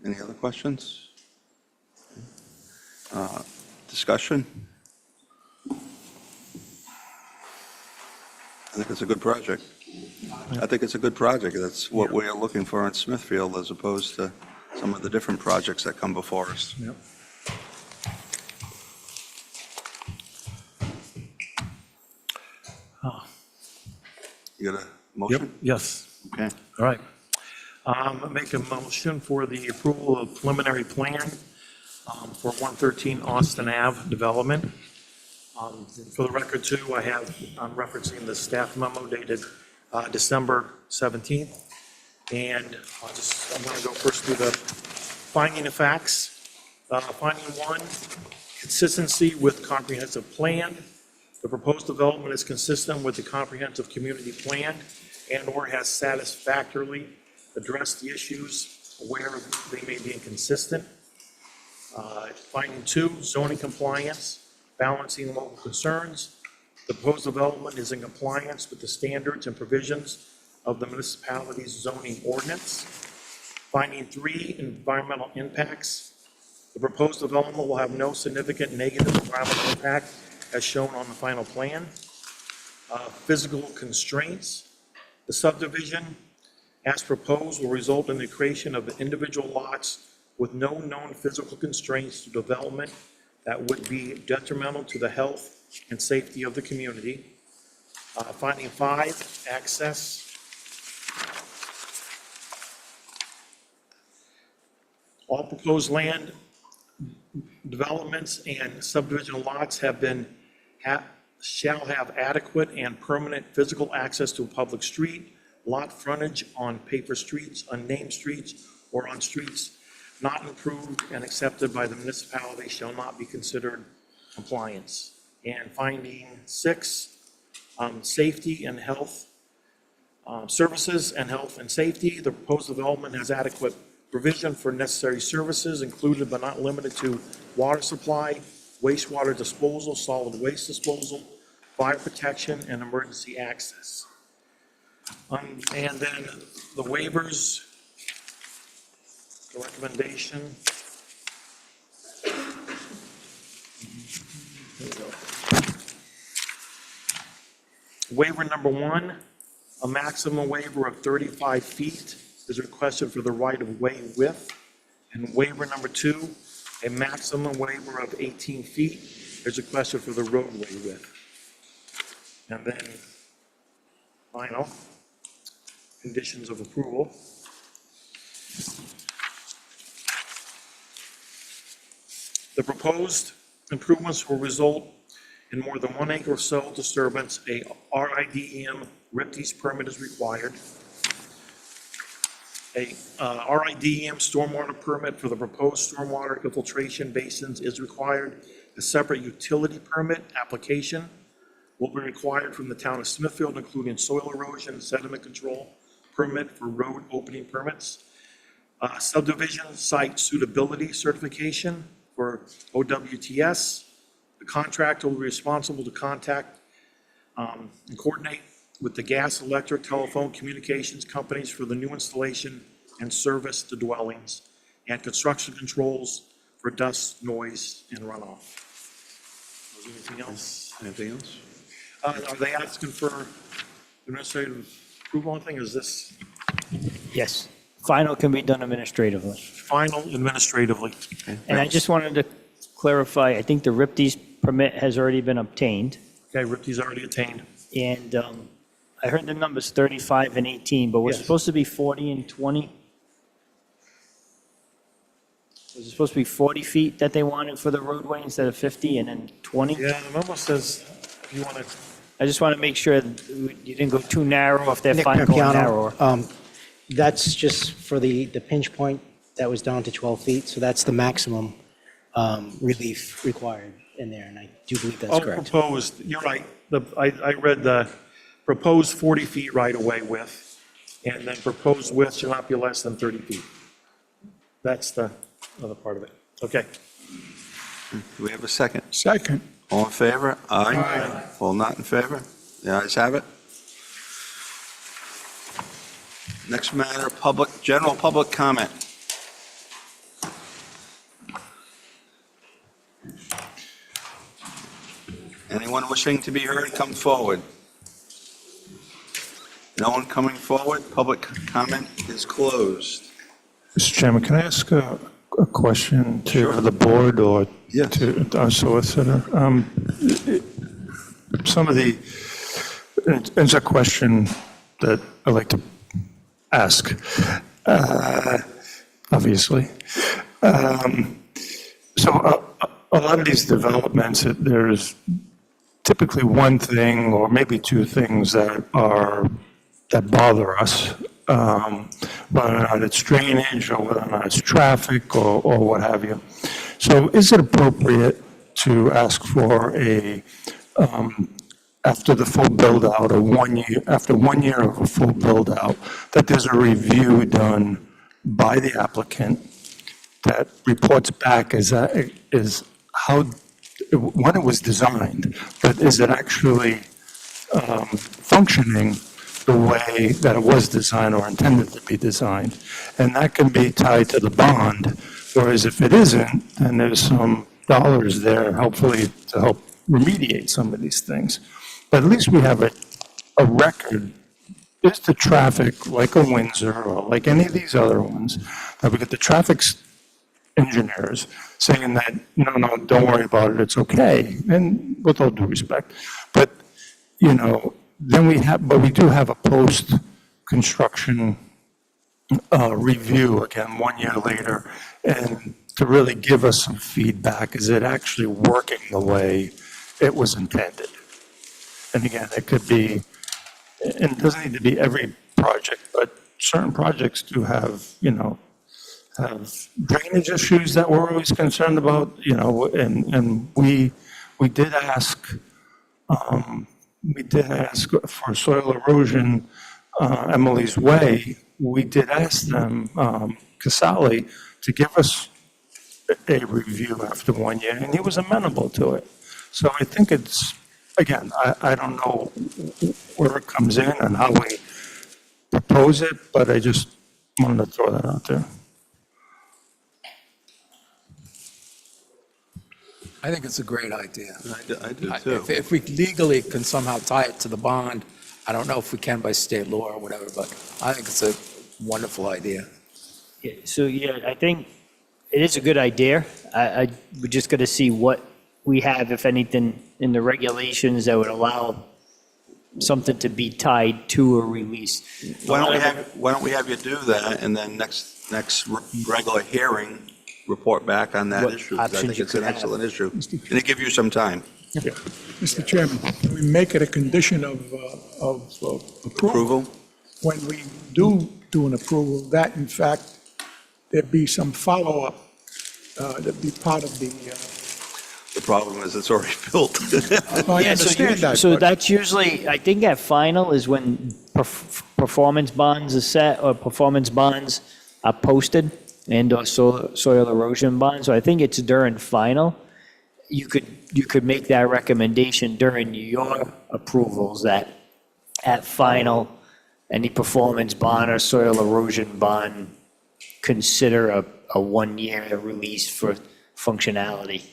Any other questions? Discussion? I think it's a good project. That's what we are looking for in Smithfield as opposed to some of the different projects that come before us. Yep. You got a motion? Yep, yes. Okay. All right. Make a motion for the approval of preliminary plan for 113 Austin Ave development. For the record too, I'm referencing the staff memo dated December 17th. And I'm going to go first through the finding of facts. Finding 1, consistency with comprehensive plan. The proposed development is consistent with the comprehensive community plan and/or has satisfactorily addressed the issues where they may be inconsistent. Finding 2, zoning compliance, balancing local concerns. The proposed development is in compliance with the standards and provisions of the municipality's zoning ordinance. Finding 3, environmental impacts. The proposed development will have no significant negative environmental impact as shown on the final plan. Physical constraints. The subdivision, as proposed, will result in the creation of individual lots with no known physical constraints to development that would be detrimental to the health and safety of the community. Finding 5, access. All proposed land developments and subdivision lots have shall have adequate and permanent physical access to a public street, lot frontage on paper streets, unnamed streets, or on streets not improved and accepted by the municipality shall not be considered compliance. And finding 6, safety and health services and health and safety. The proposed development has adequate provision for necessary services, included but not limited to water supply, wastewater disposal, solid waste disposal, fire protection, and emergency access. And then the waivers, the recommendation. Here we go. Waiver number 1, a maximum waiver of 35 feet is requested for the right-of-way width. And waiver number 2, a maximum waiver of 18 feet is requested for the roadway width. And then final conditions of approval. The proposed improvements will result in more than 1 acre of soil disturbance. A RIDEM RIPTES permit is required. A RIDEM stormwater permit for the proposed stormwater infiltration basins is required. A separate utility permit application will be required from the town of Smithfield, including soil erosion, sediment control permit for road opening permits. Subdivision site suitability certification for OWTS. The contractor will be responsible to contact and coordinate with the gas, electric, telephone, communications companies for the new installation and service to dwellings, and construction controls for dust, noise, and runoff. Is there anything else? Anything else? Are they asking for administrative approval on anything? Is this Yes. Final can be done administratively. final administratively? And I just wanted to clarify, I think the RIPTES permit has already been obtained. Okay, RIPTE's already attained. And I heard the numbers 35 and 18, but was it Yes. supposed to be 40 and 20? Was it supposed to be 40 feet that they wanted for the roadway instead of 50 and then 20? Yeah, the memo says if you want to, I just want to make sure that you didn't go too narrow if they're Nick fine going Papiano, narrower. That's just for the pinch point that was down to 12 feet, so that's the maximum relief required in there, and I do believe that's correct. proposed, you're right. I read the proposed 40 feet right-of-way width, and then proposed width shall not be less than 30 feet. That's the other part of it. Okay. Do we have a second? Second. All in favor? Aye. All not in favor? The ayes have it. Next matter, general public comment. Anyone wishing to be heard, come forward. No one coming forward, public comment is closed. Mr. Chairman, can I ask a question to the board or Yes. to our solicitor? Some of the, it's a question that I'd like to ask, obviously. So a lot of these developments, there's typically one thing or maybe two things that bother us, whether or not it's drainage or whether or not it's traffic or what have you. So is it appropriate to ask for after the full build-out, after 1 year of a full build-out, that there's a review done by the applicant that reports back is how, when it was designed, but is it actually functioning the way that it was designed or intended to be designed? And that can be tied to the bond, whereas if it isn't, then there's some dollars there, hopefully, to help remediate some of these things. But at least we have a record. Is the traffic like a Windsor or like any of these other ones, that we get the traffic engineers saying that, no, don't worry about it, it's okay, and with all due respect. But, then we do have a post-construction review again 1 year later, and to really give us some feedback, is it actually working the way it was intended? And again, it could be, and it doesn't need to be every project, but certain projects do have, have drainage issues that we're always concerned about, and we did ask, for soil erosion, Emily's Way. We did ask them, Casali, to give us a review after 1 year, and he was amenable to it. So I think it's, again, I don't know where it comes in and how we propose it, but I just wanted to throw that out there. I think it's a great idea. I do too. If we legally can somehow tie it to the bond, I don't know if we can by state law or whatever, but I think it's a wonderful idea. Yeah, so, yeah, I think it is a good idea. We're just going to see what we have, if anything, in the regulations that would allow something to be tied to a release. Why don't we have you do that, and then next regular hearing, report back on that What issue? 'Cause I options think you it's an could have. excellent issue. And it give you some time. Mr. Chairman, can we make it a condition of approval? Approval? When we do an approval, that in fact, there be some follow-up, that be part of the, The problem is it's already built. I Yeah, understand that. so but- that's usually, I think at final is when performance bonds are set, or performance bonds are posted, and/or soil erosion bonds. So I think it's during final. You could make that recommendation during your approvals, that at final, any performance bond or soil erosion bond, consider a 1-year release for functionality.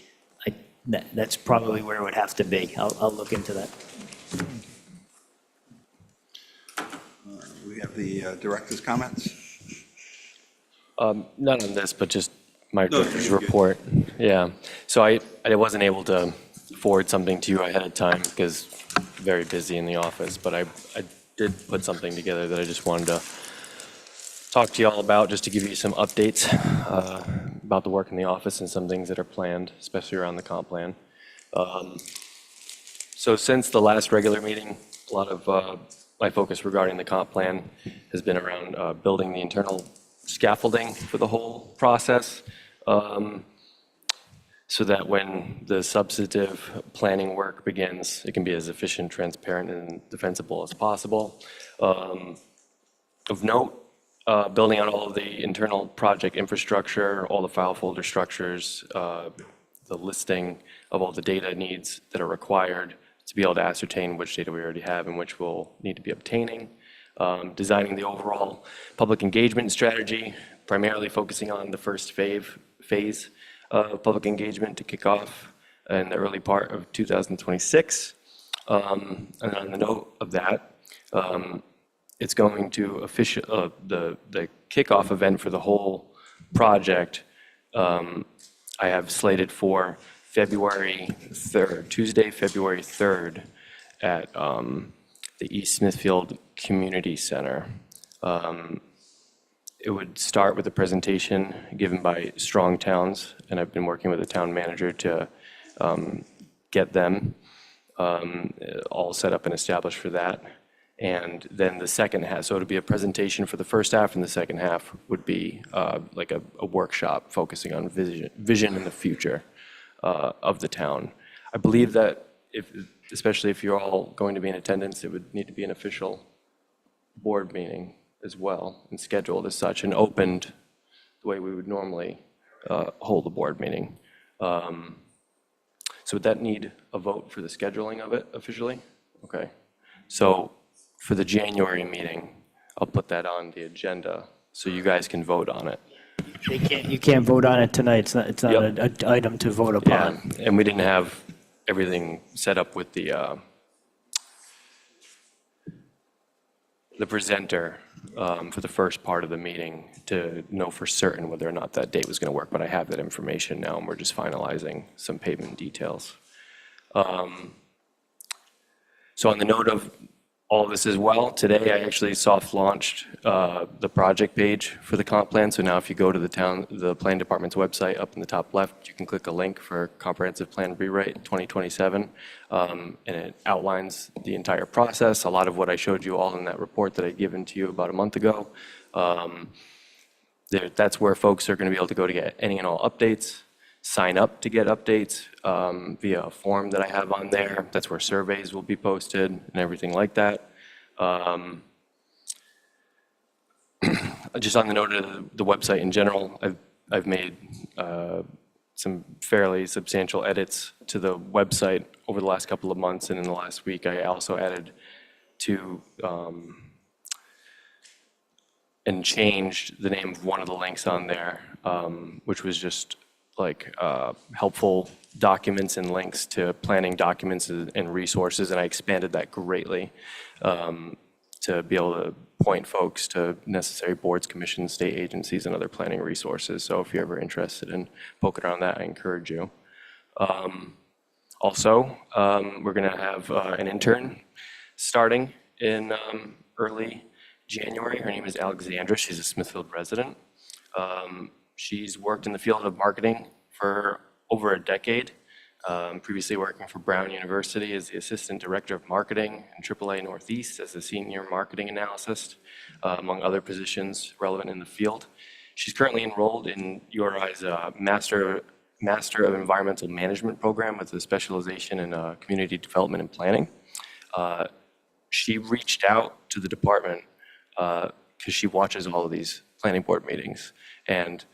That's probably where it would have to be. I'll look into that. We have the director's comments. Not on this, but just my No, director's you're good. report. Yeah. So I wasn't able to forward something to you ahead of time because very busy in the office, but I did put something together that I just wanted to talk to you all about, just to give you some updates about the work in the office and some things that are planned, especially around the comp plan. So since the last regular meeting, a lot of my focus regarding the comp plan has been around building the internal scaffolding for the whole process, so that when the substantive planning work begins, it can be as efficient, transparent, and defensible as possible. Of note, building out all of the internal project infrastructure, all the file folder structures, the listing of all the data needs that are required to be able to ascertain which data we already have and which we'll need to be obtaining. Designing the overall public engagement strategy, primarily focusing on the first phase of public engagement to kick off in the early part of 2026. And on the note of that, it's going to the kickoff event for the whole project. I have slated for February 3rd, Tuesday, February 3rd at the East Smithfield Community Center. It would start with a presentation given by Strong Towns, and I've been working with the town manager to get them all set up and established for that. And then the second half, so it'll be a presentation for the first half, and the second half would be like a workshop focusing on vision in the future of the town. I believe that especially if you're all going to be in attendance, it would need to be an official board meeting as well, and scheduled as such, and opened the way we would normally hold a board meeting. So would that need a vote for the scheduling of it officially? Okay. So for the January meeting, I'll put that on the agenda so you guys can vote on it. You can't vote on it tonight. It's not Yep. an item to vote upon. Yeah, and we didn't have everything set up with the presenter for the first part of the meeting to know for certain whether or not that date was going to work, but I have that information now, and we're just finalizing some payment details. So on the note of all this as well. Today, I actually soft launched the project page for the comp plan. So now if you go to the planning department's website up in the top left, you can click a link for comprehensive plan rewrite 2027. And it outlines the entire process, a lot of what I showed you all in that report that I'd given to you about a month ago. That's where folks are going to be able to go to get any and all updates, sign up to get updates via a form that I have on there. That's where surveys will be posted and everything like that. Just on the note of the website in general, I've made some fairly substantial edits to the website over the last couple of months, and in the last week, I also added to and changed the name of one of the links on there, which was just like helpful documents and links to planning documents and resources, and I expanded that greatly to be able to point folks to necessary boards, commissions, state agencies, and other planning resources. So if you're ever interested in poking around that, I encourage you. Also, we're going to have an intern starting in early January. Her name is Alexandra. She's a Smithfield resident. She's worked in the field of marketing for over a decade, previously working for Brown University as the Assistant Director of Marketing and AAA Northeast as the Senior Marketing Analyst, among other positions relevant in the field. She's currently enrolled in URI's Master of Environmental Management program with a specialization in community development and planning. She reached out to the department because she watches all of these planning board meetings. And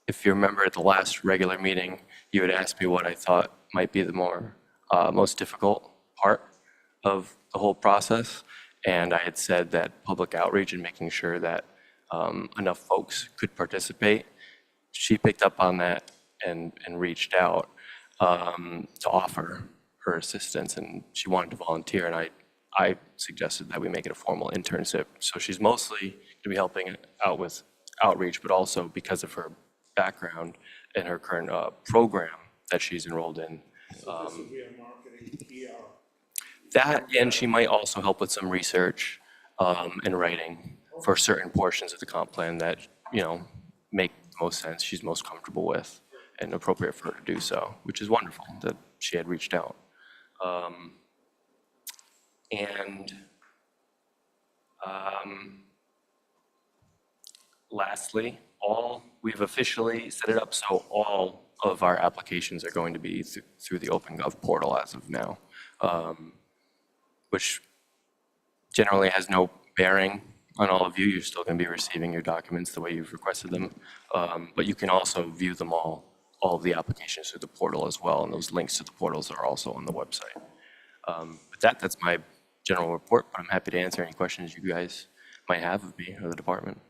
if you remember at the last regular meeting, you had asked me what I thought might be the most difficult part of the whole process. And I had said that public outreach and making sure that enough folks could participate. She picked up on that and reached out to offer her assistance, and she wanted to volunteer, and I suggested that we make it a formal internship. So she's mostly going to be helping out with outreach, but also because of her background and her current program that she's enrolled in. That, and she might also help with some research and writing for certain portions of the comp plan that, make the most sense, she's most comfortable with, and appropriate for her to do so, which is wonderful that she had reached out. Lastly, we've officially set it up so all of our applications are going to be through the OpenGov portal as of now, which generally has no bearing on all of you. You're still going to be receiving your documents the way you've requested them, but you can also view them all of the applications through the portal as well, and those links to the portals are also on the website. With that's my general report, but I'm happy to answer any questions you guys might have of me or the department.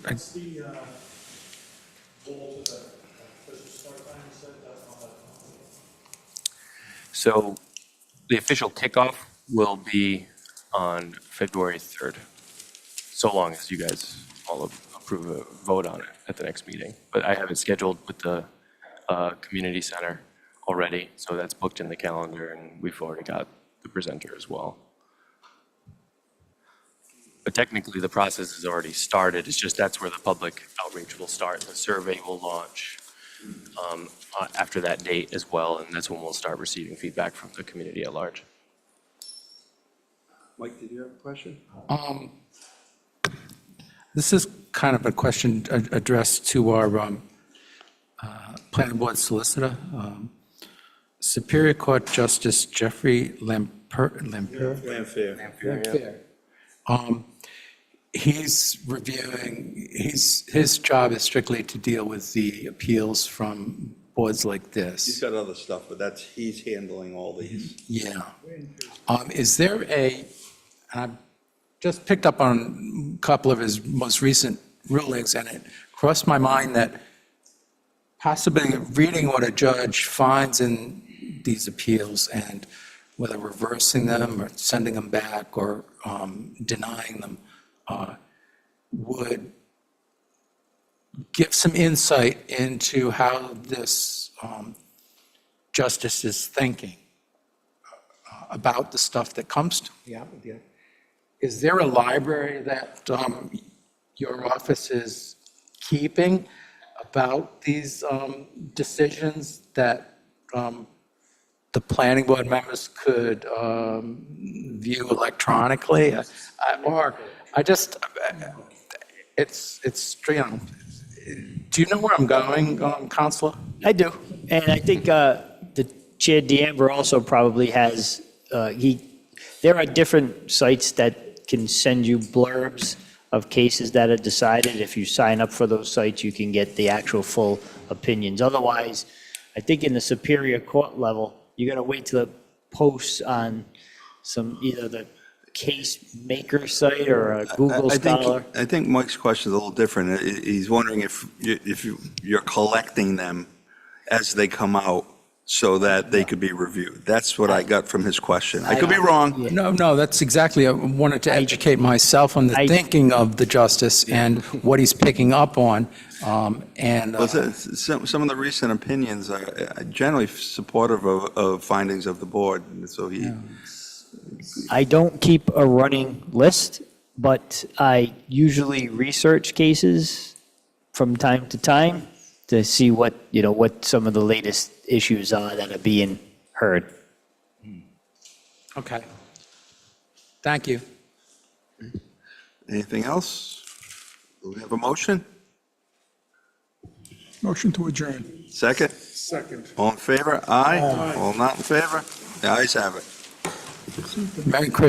What's the goal to the official start time you said? That's not that long. So the official kickoff will be on February 3rd, so long as you guys all approve a vote on it at the next meeting. But I have it scheduled with the community center already, so that's booked in the calendar, and we've already got the presenter as well. But technically, the process has already started. It's just that's where the public outreach will start. The survey will launch after that date as well, and that's when we'll start receiving feedback from the community at large. Mike, did you have a question? This is kind of a question addressed to our planning board solicitor. Superior Court Justice Jeffrey Lampier. He's reviewing, his job is strictly to deal with the appeals from boards like this. He's got other stuff, but he's handling all these. Yeah. Is there and I've just picked up on a couple of his most recent rulings, and it crossed my mind that possibly reading what a judge finds in these appeals and whether reversing them or sending them back or denying them would give some insight into how this justice is thinking about the stuff that comes to the applicant. Is there a library that your office is keeping about these decisions that the planning board members could view electronically? Or I just, it's, you know, do you know where I'm going, Counselor? I do, and I think the Chair DeAmber also probably has, there are different sites that can send you blurbs of cases that are decided. If you sign up for those sites, you can get the actual full opinions. Otherwise, I think in the Superior Court level, you got to wait till it posts on some, either the case maker site or a Google Scholar. I think Mike's question is a little different. He's wondering if you're collecting them as they come out so that they could be reviewed. That's what I got from his question. I could be wrong. No, that's exactly, I wanted to educate myself on the thinking of the justice and what he's picking up on, and. Well, some of the recent opinions are generally supportive of findings of the board, so he. I don't keep a running list, but I usually research cases from time to time to see what, you know, what some of the latest issues are that are being heard. Okay. Thank you. Anything else? Do we have a motion? Motion to adjourn. Second? Second. All in favor? Aye. All not in favor? The ayes have it. Merry Christmas.